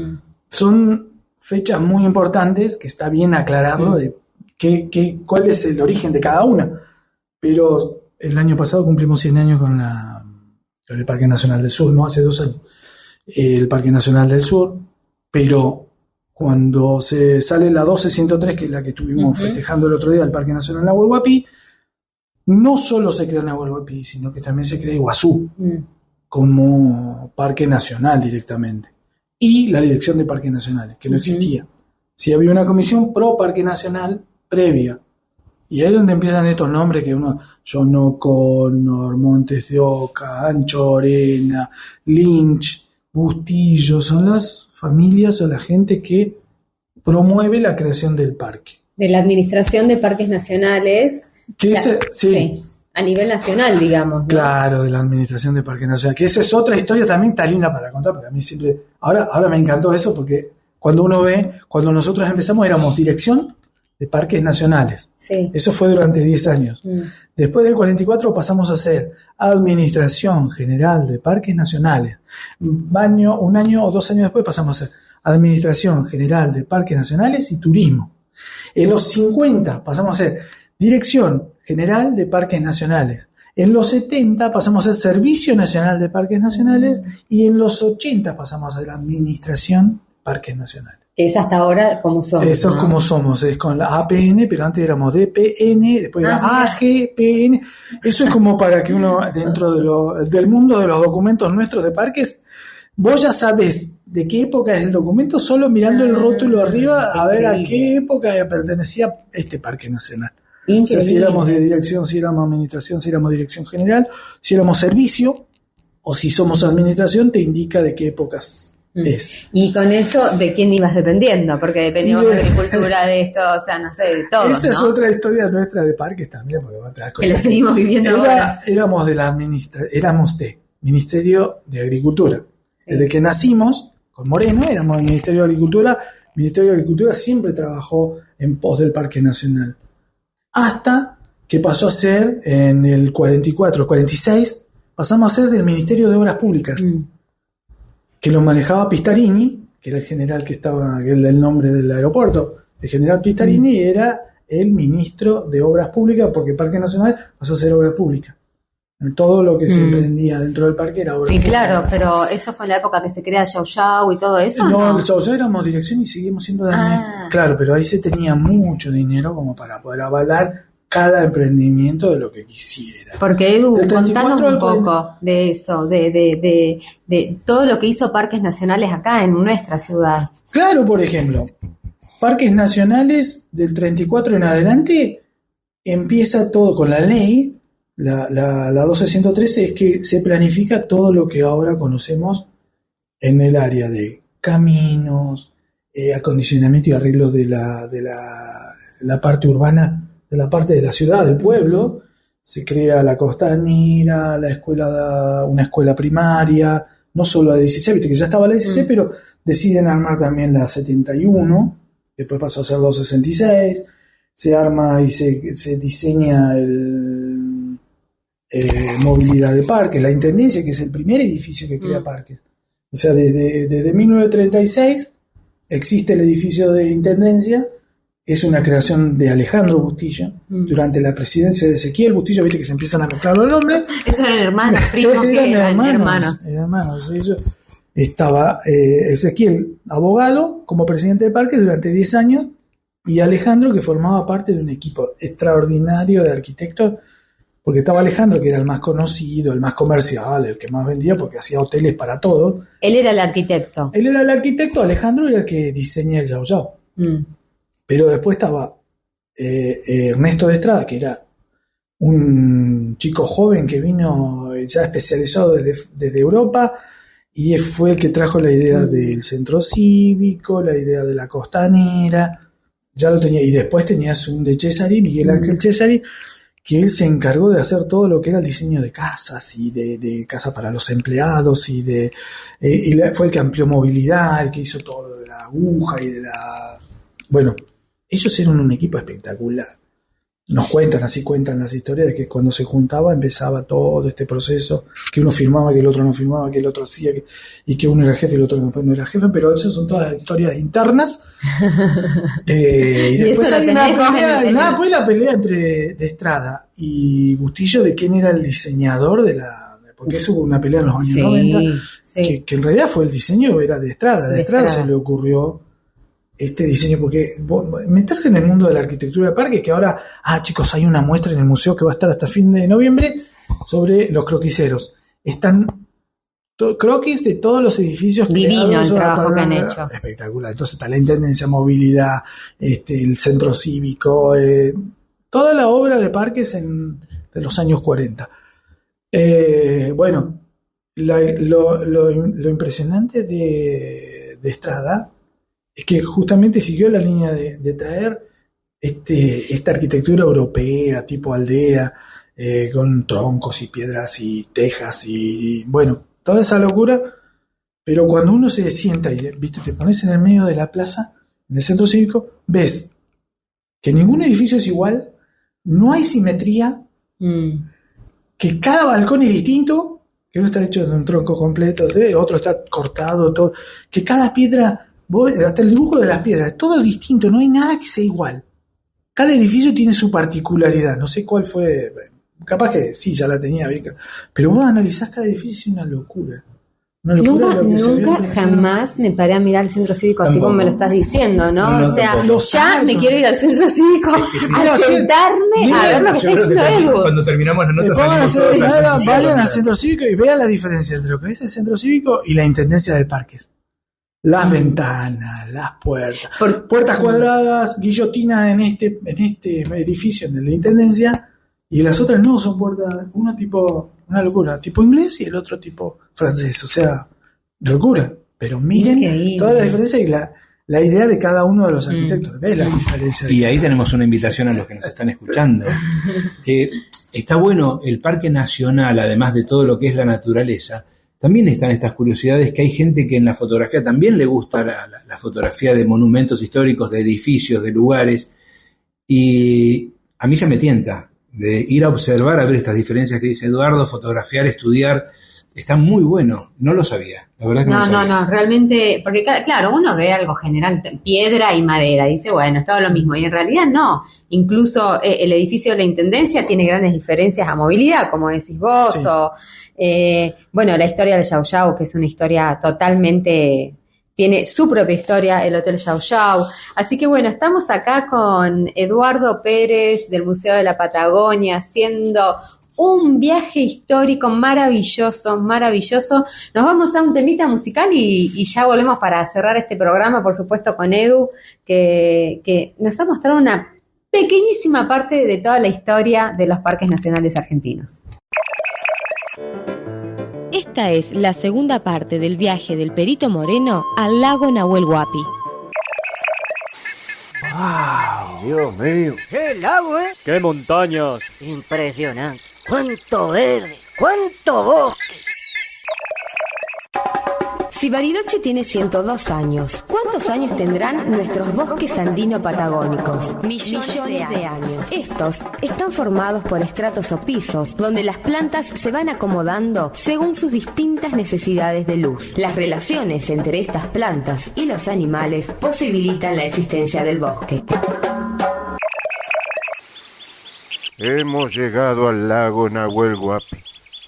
son fechas muy importantes que está bien aclararlo de cuál es el origen de cada una. Pero el año pasado cumplimos 100 años con el Parque Nacional del Sur, no hace 2 años. El Parque Nacional del Sur, pero cuando se sale la 12103, que es la que estuvimos festejando el otro día, el Parque Nacional Nahuel Huapi, no solo se crea Nahuel Huapi, sino que también se crea Iguazú como parque nacional directamente, y la Dirección de Parques Nacionales, que no existía. Sí había una comisión pro Parque Nacional previa, y ahí es donde empiezan estos nombres que John O'Connor, Montes de Oca, Anchorena, Lynch, Bustillo, son las familias o la gente que promueve la creación del parque. De la Administración de Parques Nacionales. Sí. A nivel nacional, digamos, ¿no? Claro, de la Administración de Parques Nacionales. Que esa es otra historia también está linda para contar, porque a mí siempre... Ahora me encantó eso, porque cuando nosotros empezamos éramos Dirección de Parques Nacionales. Sí. Eso fue durante 10 años. Después del 44 pasamos a ser Administración General de Parques Nacionales. Un año o 2 años después pasamos a ser Administración General de Parques Nacionales y Turismo. En los 50 pasamos a ser Dirección General de Parques Nacionales. En los 70 pasamos a ser Servicio Nacional de Parques Nacionales y en los 80 pasamos a ser Administración Parques Nacionales. Es hasta ahora como somos. Eso es como somos, es con la APN, pero antes éramos DPN, después era AGPN. Eso es como para que uno, dentro del mundo de los documentos nuestros de parques, vos ya sabés de qué época es el documento, solo mirando el rótulo arriba a ver a qué época pertenecía este parque nacional. O sea, si éramos de dirección, si éramos administración, si éramos dirección general, si éramos servicio, o si somos administración, te indica de qué épocas es. Y con eso, ¿de quién ibas dependiendo? Porque dependíamos de agricultura, de esto, o sea, no sé, de todo. Esa es otra historia nuestra de parques también, porque vos te das cuenta que la seguimos viviendo ahora. Éramos de Ministerio de Agricultura. Sí. Desde que nacimos, con Moreno, éramos el Ministerio de Agricultura. El Ministerio de Agricultura siempre trabajó en pos del Parque Nacional. Hasta que pasó a ser, en el 44, 46, pasamos a ser del Ministerio de Obras Públicas, que lo manejaba Pistarini, que era el general que estaba, el nombre del aeropuerto. El general Pistarini era el ministro de Obras Públicas, porque el Parque Nacional pasó a ser Obras Públicas. Todo lo que se emprendía dentro del parque era obras públicas. Y claro, pero eso fue en la época que se crea Yao Yao y todo eso. No, el Yao Yao éramos dirección y seguimos siendo de Claro, pero ahí se tenía mucho dinero como para poder avalar cada emprendimiento de lo que quisiera. Porque Edu, contanos un poco de eso, de todo lo que hizo Parques Nacionales acá en nuestra ciudad. Claro, por ejemplo, Parques Nacionales del 34 en adelante empieza todo con la ley, la 12113, es que se planifica todo lo que ahora conocemos en el área de caminos, acondicionamiento y arreglo de la parte urbana, de la parte de la ciudad, del pueblo. Se crea la costanera, una escuela primaria, no solo la 16, viste que ya estaba la 16, pero deciden armar también la 71, después pasó a ser 266, se arma y se diseña el movilidad de parques, la intendencia, que es el primer edificio que crea parques. O sea, desde 1936 existe el edificio de intendencia. Es una creación de Alejandro Bustillo durante la presidencia de Ezequiel Bustillo. Viste que se empiezan a mezclar los nombres. Esos eran hermanos, primos que eran hermanos. Estaba Ezequiel, abogado, como presidente de parques durante 10 años, y Alejandro, que formaba parte de un equipo extraordinario de arquitectos, porque estaba Alejandro, que era el más conocido, el más comercial, el que más vendía, porque hacía hoteles para todo. Él era el arquitecto. Alejandro era el que diseña el Yao Yao. Pero después estaba Ernesto de Estrada, que era un chico joven que vino ya especializado desde Europa, y fue el que trajo la idea del centro cívico, la idea de la costanera, ya lo tenía. Y después tenías un de Cesari, Miguel Ángel Cesari, que él se encargó de hacer todo lo que era el diseño de casas y de casas para los empleados, y fue el que amplió movilidad, el que hizo todo de la aguja y de la... Bueno, ellos eran un equipo espectacular. Nos cuentan las historias de que cuando se juntaba empezaba todo este proceso, que uno firmaba, que el otro no firmaba, que el otro hacía, y que uno era jefe y el otro no era jefe, pero eso son todas historias internas. Y después hay después la pelea entre de Estrada y Bustillo de quién era el diseñador porque eso hubo una pelea en los años 90, que en realidad fue el diseño, era de Estrada. De Estrada se le ocurrió este diseño, porque meterse en el mundo de la arquitectura de parques, que ahora, chicos, hay una muestra en el museo que va a estar hasta fin de noviembre sobre los croquiseros. Están croquis de todos los edificios. Divino el trabajo que han hecho. Espectacular. Entonces está la intendencia, movilidad, el centro cívico, toda la obra de parques de los años 40. Bueno, lo impresionante de Estrada es que justamente siguió la línea de traer esta arquitectura europea, tipo aldea, con troncos y piedras y tejas y bueno, toda esa locura. Pero cuando uno se sienta y te pones en el medio de la plaza, en el centro cívico, ves que ningún edificio es igual, no hay simetría, que cada balcón es distinto, que uno está hecho de un tronco completo, otro está cortado, todo, que cada piedra... hasta el dibujo de las piedras, es todo distinto, no hay nada que sea igual. Cada edificio tiene su particularidad, no sé cuál fue, capaz que sí, ya la tenía bien, pero vos analizás cada edificio y es una locura. Nunca jamás me paré a mirar el centro cívico así como me lo estás diciendo, ¿no? O sea, ya me quiero ir al centro cívico a sentarme a ver lo que está diciendo Edu. Cuando terminamos la nota salimos todos vayan al centro cívico y vean la diferencia entre lo que es el centro cívico y la intendencia de parques. Las ventanas, las puertas cuadradas, guillotina en este edificio, en el de intendencia, y las otras no, son puertas, una locura, tipo inglés y el otro tipo francés, o sea, locura. Pero miren toda la diferencia y la idea de cada uno de los arquitectos, ¿ves la diferencia? Y ahí tenemos una invitación a los que nos están escuchando, que está bueno el Parque Nacional, además de todo lo que es la naturaleza, también están estas curiosidades, que hay gente que en la fotografía también le gusta la fotografía de monumentos históricos, de edificios, de lugares, y a mí ya me tienta de ir a observar, a ver estas diferencias que dice Eduardo, fotografiar, estudiar. Está muy bueno, no lo sabía, la verdad que no lo sabía. No, realmente, porque claro, uno ve algo general, piedra y madera, dice, bueno, es todo lo mismo, y en realidad no. Incluso el edificio de la Intendencia tiene grandes diferencias a movilidad, como decís vos, sí. O, bueno, la historia del Yau Yau, que es una historia totalmente... Tiene su propia historia, el Hotel Yau Yau. Así que bueno, estamos acá con Eduardo Pérez del Museo de la Patagonia, haciendo un viaje histórico maravilloso. Nos vamos a un temita musical y ya volvemos para cerrar este programa, por supuesto, con Edu, que nos ha mostrado una pequeñísima parte de toda la historia de los parques nacionales argentinos. Esta es la segunda parte del viaje del Perito Moreno al lago Nahuel Huapi. ¡Wow! Dios mío. ¡Qué lago, eh! ¡Qué montañas! Impresionante. ¡Cuánto verde! ¡Cuánto bosque! Si Bariloche tiene 102 años, ¿cuántos años tendrán nuestros bosques andino-patagónicos? Millones de años. Estos están formados por estratos o pisos, donde las plantas se van acomodando según sus distintas necesidades de luz. Las relaciones entre estas plantas y los animales posibilitan la existencia del bosque. Hemos llegado al lago Nahuel Huapi.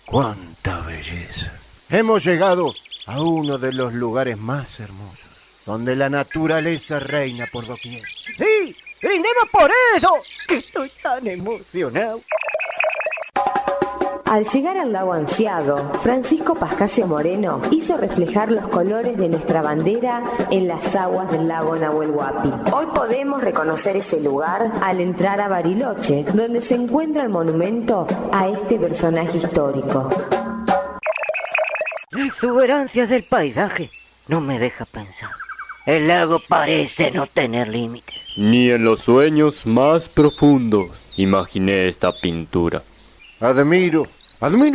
¡Cuánta belleza! Hemos llegado a uno de los lugares más hermosos, donde la naturaleza reina por doquier. ¡Sí! ¡Brindemos por eso! ¡Que estoy tan emocionado! Al llegar al lago Ansiado, Francisco Pascasio Moreno hizo reflejar los colores de nuestra bandera en las aguas del lago Nahuel Huapi. Hoy podemos reconocer ese lugar al entrar a Bariloche, donde se encuentra el monumento a este personaje histórico. La exuberancia del paisaje no me deja pensar. El lago parece no tener límites. Ni en los sueños más profundos imaginé esta pintura. Admiro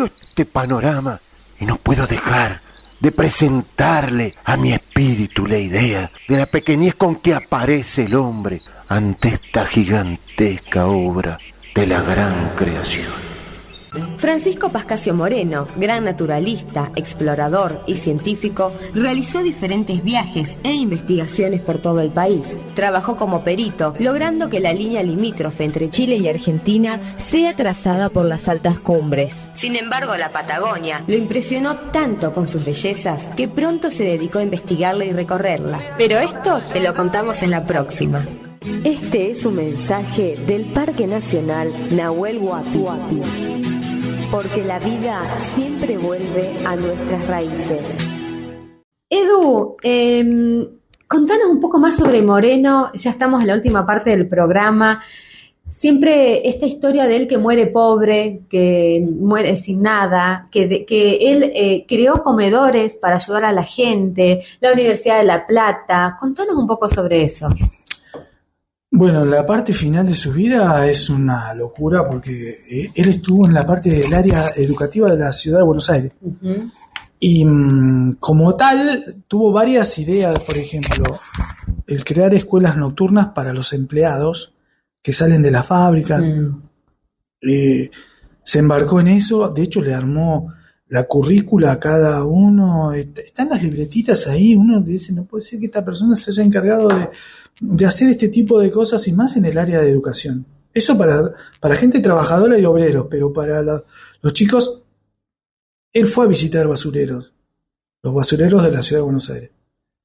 este panorama y no puedo dejar de presentarle a mi espíritu la idea de la pequeñez con que aparece el hombre ante esta gigantesca obra de la gran creación. Francisco Pascasio Moreno, gran naturalista, explorador y científico, realizó diferentes viajes e investigaciones por todo el país. Trabajó como perito, logrando que la línea limítrofe entre Chile y Argentina sea trazada por las altas cumbres. Sin embargo, la Patagonia lo impresionó tanto con sus bellezas que pronto se dedicó a investigarla y recorrerla. Pero esto te lo contamos en la próxima. Este es un mensaje del Parque Nacional Nahuel Huapi. Porque la vida siempre vuelve a nuestras raíces. Edu, contanos un poco más sobre Moreno. Ya estamos en la última parte del programa. Siempre esta historia de él que muere pobre, que muere sin nada, que él creó comedores para ayudar a la gente, la Universidad de La Plata. Contanos un poco sobre eso. Bueno, la parte final de su vida es una locura porque él estuvo en la parte del área educativa de la ciudad de Buenos Aires. Uh-huh. Y como tal, tuvo varias ideas, por ejemplo, el crear escuelas nocturnas para los empleados que salen de la fábrica. Se embarcó en eso, de hecho le armó la currícula a cada uno. Están las libretitas ahí, uno dice, no puede ser que esta persona se haya encargado de hacer este tipo de cosas y más en el área de educación. Eso para gente trabajadora y obreros, pero para los chicos, él fue a visitar basureros, los basureros de la ciudad de Buenos Aires,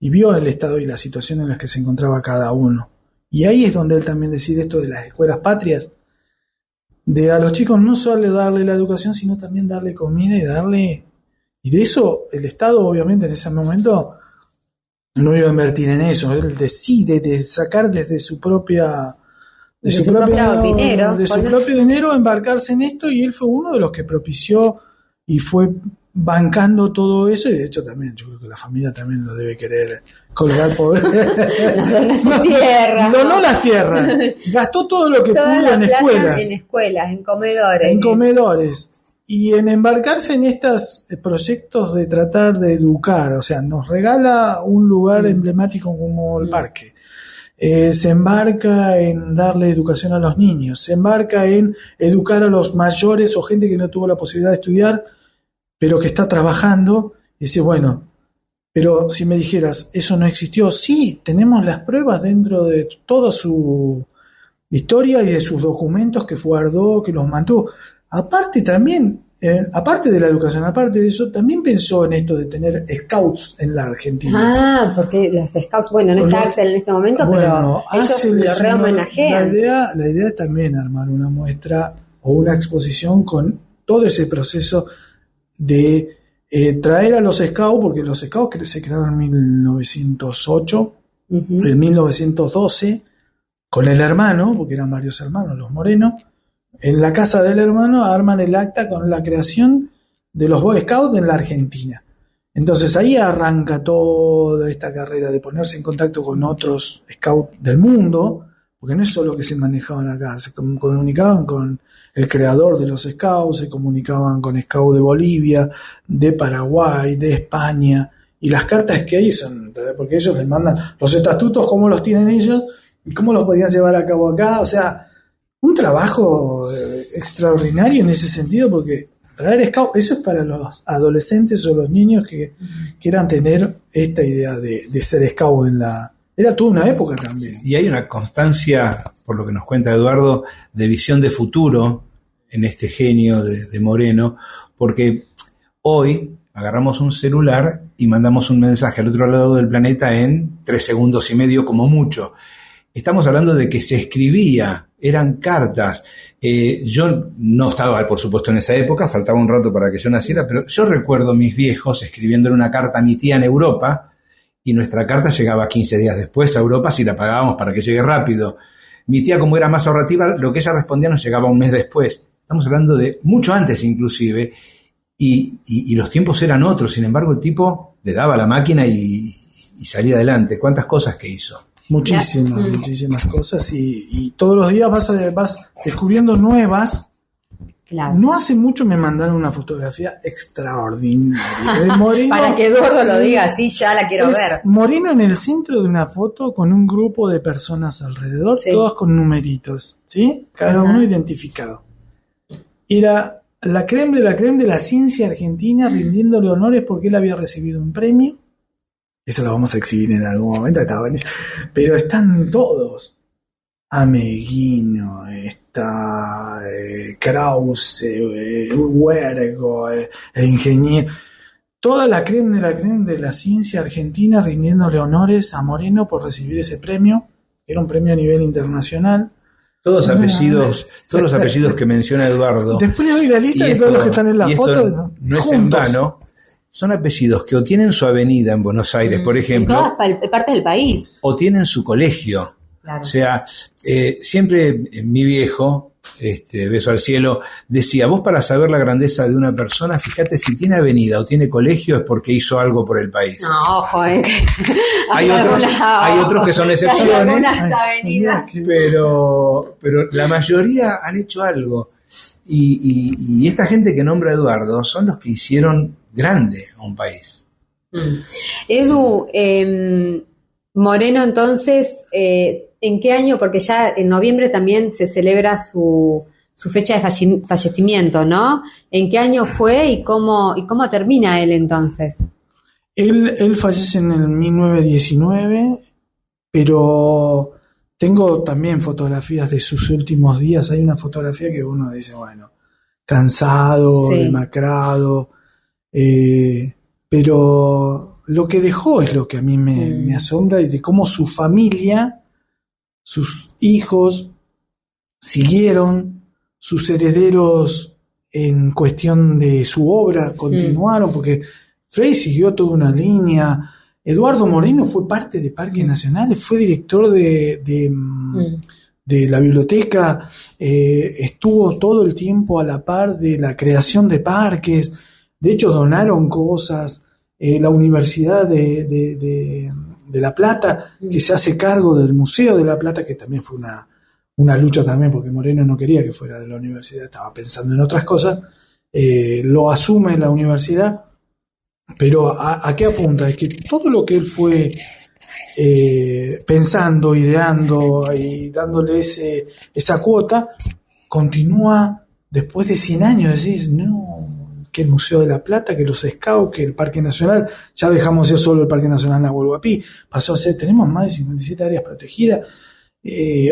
y vio el estado y la situación en la que se encontraba cada uno. Y ahí es donde él también decide esto de las escuelas patrias, de a los chicos no solo darle la educación, sino también darle comida y de eso el Estado obviamente en ese momento no iba a invertir en eso. Él decide de sacar desde su propio dinero embarcarse en esto, y él fue uno de los que propició y fue bancando todo eso, y de hecho también yo creo que la familia también lo debe querer colgar por donó las tierras, gastó todo lo que pudo en escuelas, en comedores, y en embarcarse en estos proyectos de tratar de educar, o sea, nos regala un lugar emblemático como el parque. Se embarca en darle educación a los niños, se embarca en educar a los mayores o gente que no tuvo la posibilidad de estudiar, pero que está trabajando, y dice, bueno, pero si me dijeras, eso no existió, sí, tenemos las pruebas dentro de toda su historia y de sus documentos que guardó, que los mantuvo. Aparte también, aparte de la educación, aparte de eso, también pensó en esto de tener scouts en la Argentina. Porque los scouts, bueno, no está Axel en este momento, pero ellos lo re-homenajean. La idea es también armar una muestra o una exposición con todo ese proceso de traer a los scouts, porque los scouts se crearon en 1908, en 1912, con el hermano, porque eran varios hermanos, los Moreno. En la casa del hermano arman el acta con la creación de los Boy Scouts en la Argentina. Entonces ahí arranca toda esta carrera de ponerse en contacto con otros scouts del mundo, porque no es solo que se manejaban acá, se comunicaban con el creador de los scouts, se comunicaban con scouts de Bolivia, de Paraguay, de España, y las cartas que hay son, porque ellos les mandan los estatutos, cómo los tienen ellos, y cómo los podían llevar a cabo acá, o sea, un trabajo extraordinario en ese sentido, porque traer scout, eso es para los adolescentes o los niños que quieran tener esta idea de ser scout era toda una época también. Y hay una constancia, por lo que nos cuenta Eduardo, de visión de futuro en este genio de Moreno, porque hoy agarramos un celular y mandamos un mensaje al otro lado del planeta en 3 segundos y medio como mucho. Estamos hablando de que se escribía, eran cartas. Yo no estaba, por supuesto, en esa época, faltaba un rato para que yo naciera, pero yo recuerdo a mis viejos escribiéndole una carta a mi tía en Europa, y nuestra carta llegaba 15 días después a Europa si la pagábamos para que llegue rápido. Mi tía, como era más ahorrativa, lo que ella respondía nos llegaba un mes después. Estamos hablando de mucho antes inclusive, y los tiempos eran otros. Sin embargo, el tipo le daba la máquina y salía adelante. ¿Cuántas cosas que hizo? Muchísimas cosas, y todos los días vas descubriendo nuevas. Claro. No hace mucho me mandaron una fotografía extraordinaria de Moreno. Para que Eduardo lo diga así, ya la quiero ver. Moreno en el centro de una foto con un grupo de personas alrededor, todas con numeritos, ¿sí? Cada uno identificado. Era la creme de la ciencia argentina rindiéndole honores porque él había recibido un premio. Eso lo vamos a exhibir en algún momento, está buenísimo. Pero están todos. Ameguino, está Krause, Huergo, el ingeniero. Toda la creme de la ciencia argentina rindiéndole honores a Moreno por recibir ese premio. Era un premio a nivel internacional. Todos los apellidos que menciona Eduardo. Después le doy la lista de todos los que están en la foto. No es en vano. Son apellidos que o tienen su avenida en Buenos Aires, por ejemplo. En todas partes del país. O tienen su colegio. Claro. O sea, siempre mi viejo, beso al cielo, decía, vos para saber la grandeza de una persona, fíjate si tiene avenida o tiene colegio es porque hizo algo por el país. No, ojo, hay otros que son excepciones, pero la mayoría han hecho algo. Y esta gente que nombra Eduardo son los que hicieron grande a un país. Edu, Moreno, entonces, ¿en qué año? Porque ya en noviembre también se celebra su fecha de fallecimiento, ¿no? ¿En qué año fue y cómo termina él entonces? Él fallece en el 1919, pero tengo también fotografías de sus últimos días. Hay una fotografía que uno dice, bueno, cansado, demacrado, pero lo que dejó es lo que a mí me asombra, y de cómo su familia, sus hijos, siguieron, sus herederos en cuestión de su obra continuaron, porque Frei siguió toda una línea. Eduardo Moreno fue parte de Parques Nacionales, fue director de la biblioteca, estuvo todo el tiempo a la par de la creación de parques. De hecho, donaron cosas. La Universidad de La Plata, que se hace cargo del Museo de La Plata, que también fue una lucha también, porque Moreno no quería que fuera de la universidad, estaba pensando en otras cosas. lo asume la universidad, pero ¿a qué apunta? Es que todo lo que él fue pensando, ideando y dándole esa cuota, continúa después de 100 años. Decís, no, que el Museo de la Plata, que los Scouts, que el Parque Nacional, ya dejamos de ser solo el Parque Nacional Nahuel Huapi, pasó a ser, tenemos más de 57 áreas protegidas.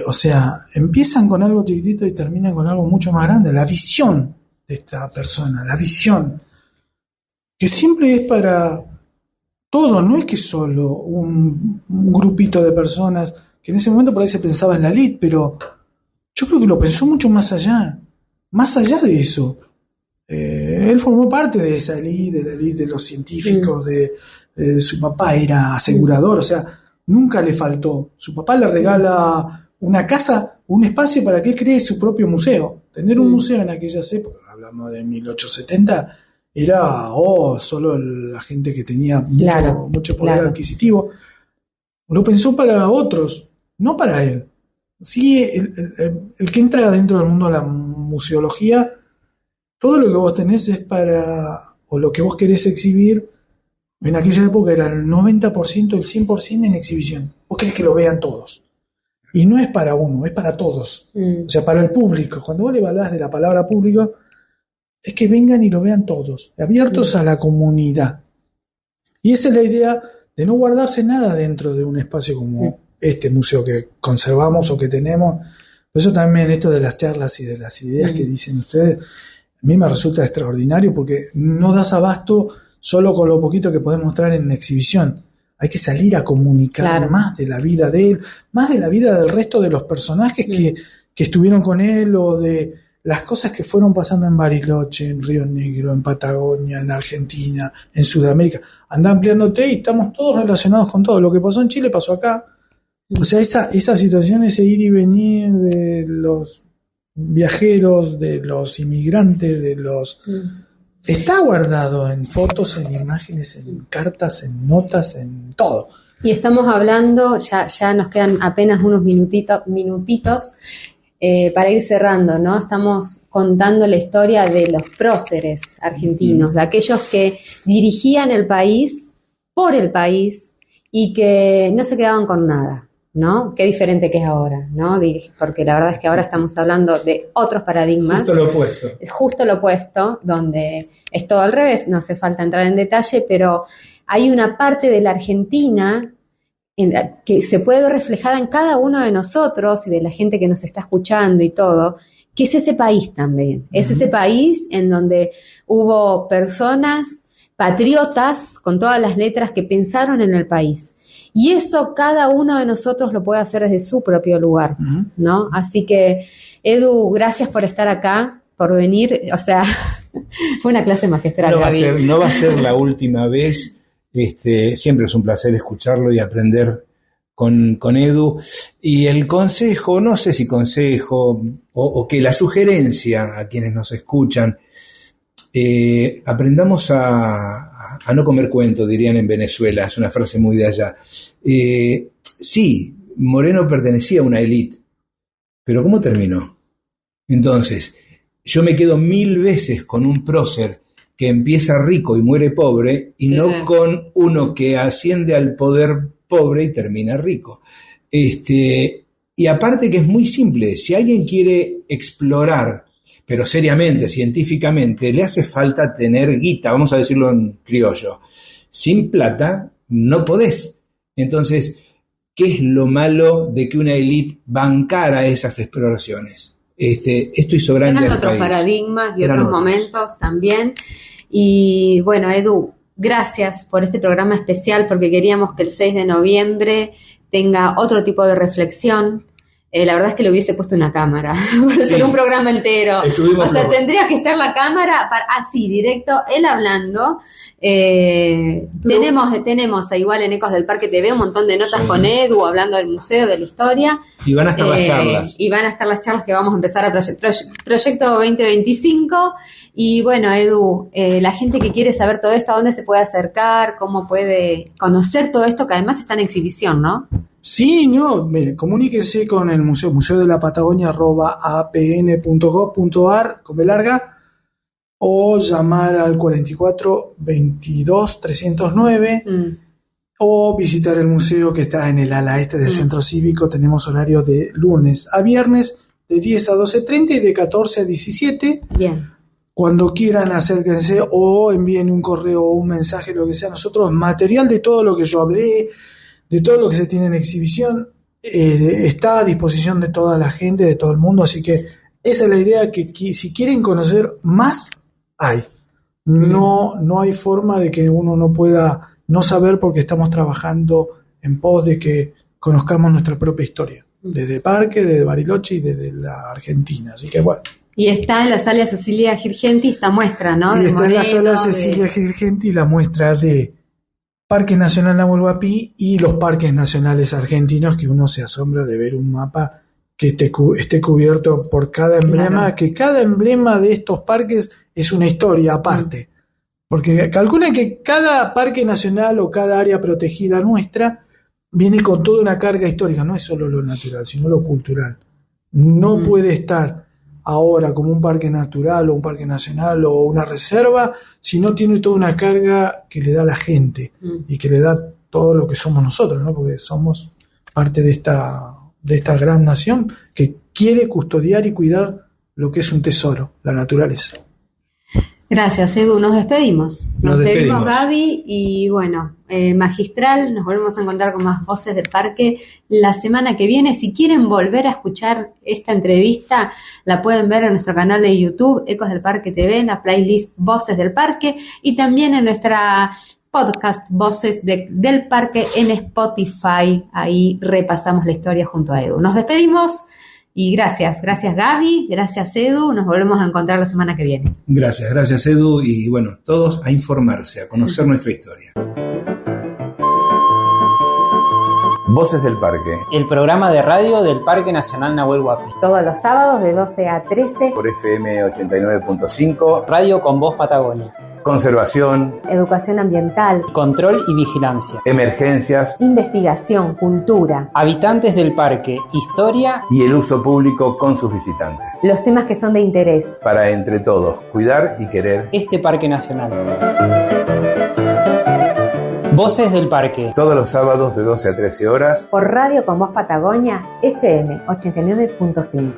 O sea, empiezan con algo chiquitito y terminan con algo mucho más grande. La visión de esta persona, la visión, que siempre es para todos, no es que solo un grupito de personas, que en ese momento por ahí se pensaba en la elite, pero yo creo que lo pensó mucho más allá de eso. Él formó parte de esa elite, de la elite de los científicos, de su papá era asegurador, o sea, nunca le faltó. Su papá le regala una casa, un espacio para que él cree su propio museo. Tener un museo en aquellas épocas, hablamos de 1870, era solo la gente que tenía mucho poder adquisitivo. Lo pensó para otros, no para él. Sí, el que entra dentro del mundo de la museología, todo lo que vos tenés es o lo que vos querés exhibir, en aquella época era el 90%, el 100% en exhibición. Vos querés que lo vean todos. Y no es para uno, es para todos. O sea, para el público. Cuando vos le hablás de la palabra público, es que vengan y lo vean todos, abiertos a la comunidad. Y esa es la idea de no guardarse nada dentro de un espacio como este museo que conservamos o que tenemos. Por eso también esto de las charlas y de las ideas que dicen ustedes, a mí me resulta extraordinario porque no das abasto solo con lo poquito que podés mostrar en exhibición. Hay que salir a comunicar más de la vida de él, más de la vida del resto de los personajes que estuvieron con él, o de las cosas que fueron pasando en Bariloche, en Río Negro, en Patagonia, en Argentina, en Sudamérica. Anda ampliándote y estamos todos relacionados con todo. Lo que pasó en Chile pasó acá. O sea, esa situación, ese ir y venir de los viajeros, de los inmigrantes, de los... Está guardado en fotos, en imágenes, en cartas, en notas, en todo. Y estamos hablando, ya nos quedan apenas unos minutitos para ir cerrando, ¿no? Estamos contando la historia de los próceres argentinos, de aquellos que dirigían el país, por el país, y que no se quedaban con nada, ¿no? Qué diferente que es ahora, ¿no? Porque la verdad es que ahora estamos hablando de otros paradigmas. Justo lo opuesto. Es justo lo opuesto, donde es todo al revés, no hace falta entrar en detalle, pero hay una parte de la Argentina que se puede ver reflejada en cada uno de nosotros y de la gente que nos está escuchando y todo, que es ese país también. Es ese país en donde hubo personas patriotas con todas las letras que pensaron en el país. Y eso cada uno de nosotros lo puede hacer desde su propio lugar, ¿no? Así que, Edu, gracias por estar acá, por venir. O sea, fue una clase magistral. No va a ser la última vez. Siempre es un placer escucharlo y aprender con Edu. Y el consejo, no sé si consejo o que la sugerencia a quienes nos escuchan, aprendamos a no comer cuento, dirían en Venezuela, es una frase muy de allá. Sí, Moreno pertenecía a una élite, pero ¿cómo terminó? Entonces, yo me quedo 1000 veces con un prócer que empieza rico y muere pobre, y no con uno que asciende al poder pobre y termina rico. Y aparte que es muy simple, si alguien quiere explorar, pero seriamente, científicamente, le hace falta tener guita, vamos a decirlo en criollo. Sin plata no podés. Entonces, ¿qué es lo malo de que una élite bancara esas exploraciones? Esto hizo grande al país. Eran otros paradigmas y otros momentos también. Y bueno, Edu, gracias por este programa especial, porque queríamos que el 6 de noviembre tenga otro tipo de reflexión. La verdad es que le hubiese puesto una cámara para hacer un programa entero. O sea, tendría que estar la cámara así, directo, él hablando. Tenemos igual en Ecos del Parque TV un montón de notas con Edu, hablando del museo, de la historia. Y van a estar las charlas. Y van a estar las charlas que vamos a empezar a Proyecto 2025. Y bueno, Edu, la gente que quiere saber todo esto, ¿a dónde se puede acercar? ¿Cómo puede conocer todo esto? Que además está en exhibición, ¿no? Sí, comuníquese con el museo de la Patagonia @apn.gov.ar con B larga, o llamar al 44 22 309 o visitar el museo que está en el ala este del centro cívico. Tenemos horario de lunes a viernes de 10 a 12:30 y de 14 a 17. Bien. Cuando quieran, acérquense o envíen un correo o un mensaje, lo que sea. Nosotros, material de todo lo que yo hablé, de todo lo que se tiene en exhibición, está a disposición de toda la gente, de todo el mundo. Así que esa es la idea, que si quieren conocer más, hay. No hay forma de que uno no pueda no saber, porque estamos trabajando en pos de que conozcamos nuestra propia historia. Desde Parque, desde Bariloche y desde la Argentina. Así que bueno. Y está en la sala Cecilia Girgenti esta muestra, ¿no? Y De está en la Moreno, sala Cecilia Girgenti la muestra de Parque Nacional Nahuel Huapi y los parques nacionales argentinos, que uno se asombra de ver un mapa que esté cubierto por cada emblema, claro. Que cada emblema de estos parques es una historia aparte. Porque calculen que cada parque nacional o cada área protegida nuestra viene con toda una carga histórica. No es solo lo natural, sino lo cultural. No puede estar ahora como un parque natural o un parque nacional o una reserva si no tiene toda una carga que le da a la gente y que le da todo lo que somos nosotros, ¿no? Porque somos parte de esta gran nación que quiere custodiar y cuidar lo que es un tesoro, la naturaleza. Gracias, Edu. Nos despedimos. Nos despedimos, Gaby, y bueno, magistral. Nos volvemos a encontrar con más Voces del Parque la semana que viene. Si quieren volver a escuchar esta entrevista, la pueden ver en nuestro canal de YouTube, Ecos del Parque TV, en la playlist Voces del Parque, y también en nuestra podcast Voces del Parque en Spotify. Ahí repasamos la historia junto a Edu. Nos despedimos. Y gracias Gaby, gracias Edu, nos volvemos a encontrar la semana que viene. Gracias Edu, y bueno, todos a informarse, a conocer nuestra historia. Voces del Parque. El programa de radio del Parque Nacional Nahuel Huapi. Todos los sábados de 12 a 13. Por FM 89.5. Radio con Voz Patagonia. Conservación. Educación ambiental. Control y vigilancia. Emergencias. Investigación, cultura. Habitantes del parque, historia. Y el uso público con sus visitantes. Los temas que son de interés. Para entre todos cuidar y querer este parque nacional. Voces del Parque. Todos los sábados de 12 a 13 horas. Por Radio con Voz Patagonia, FM 89.5.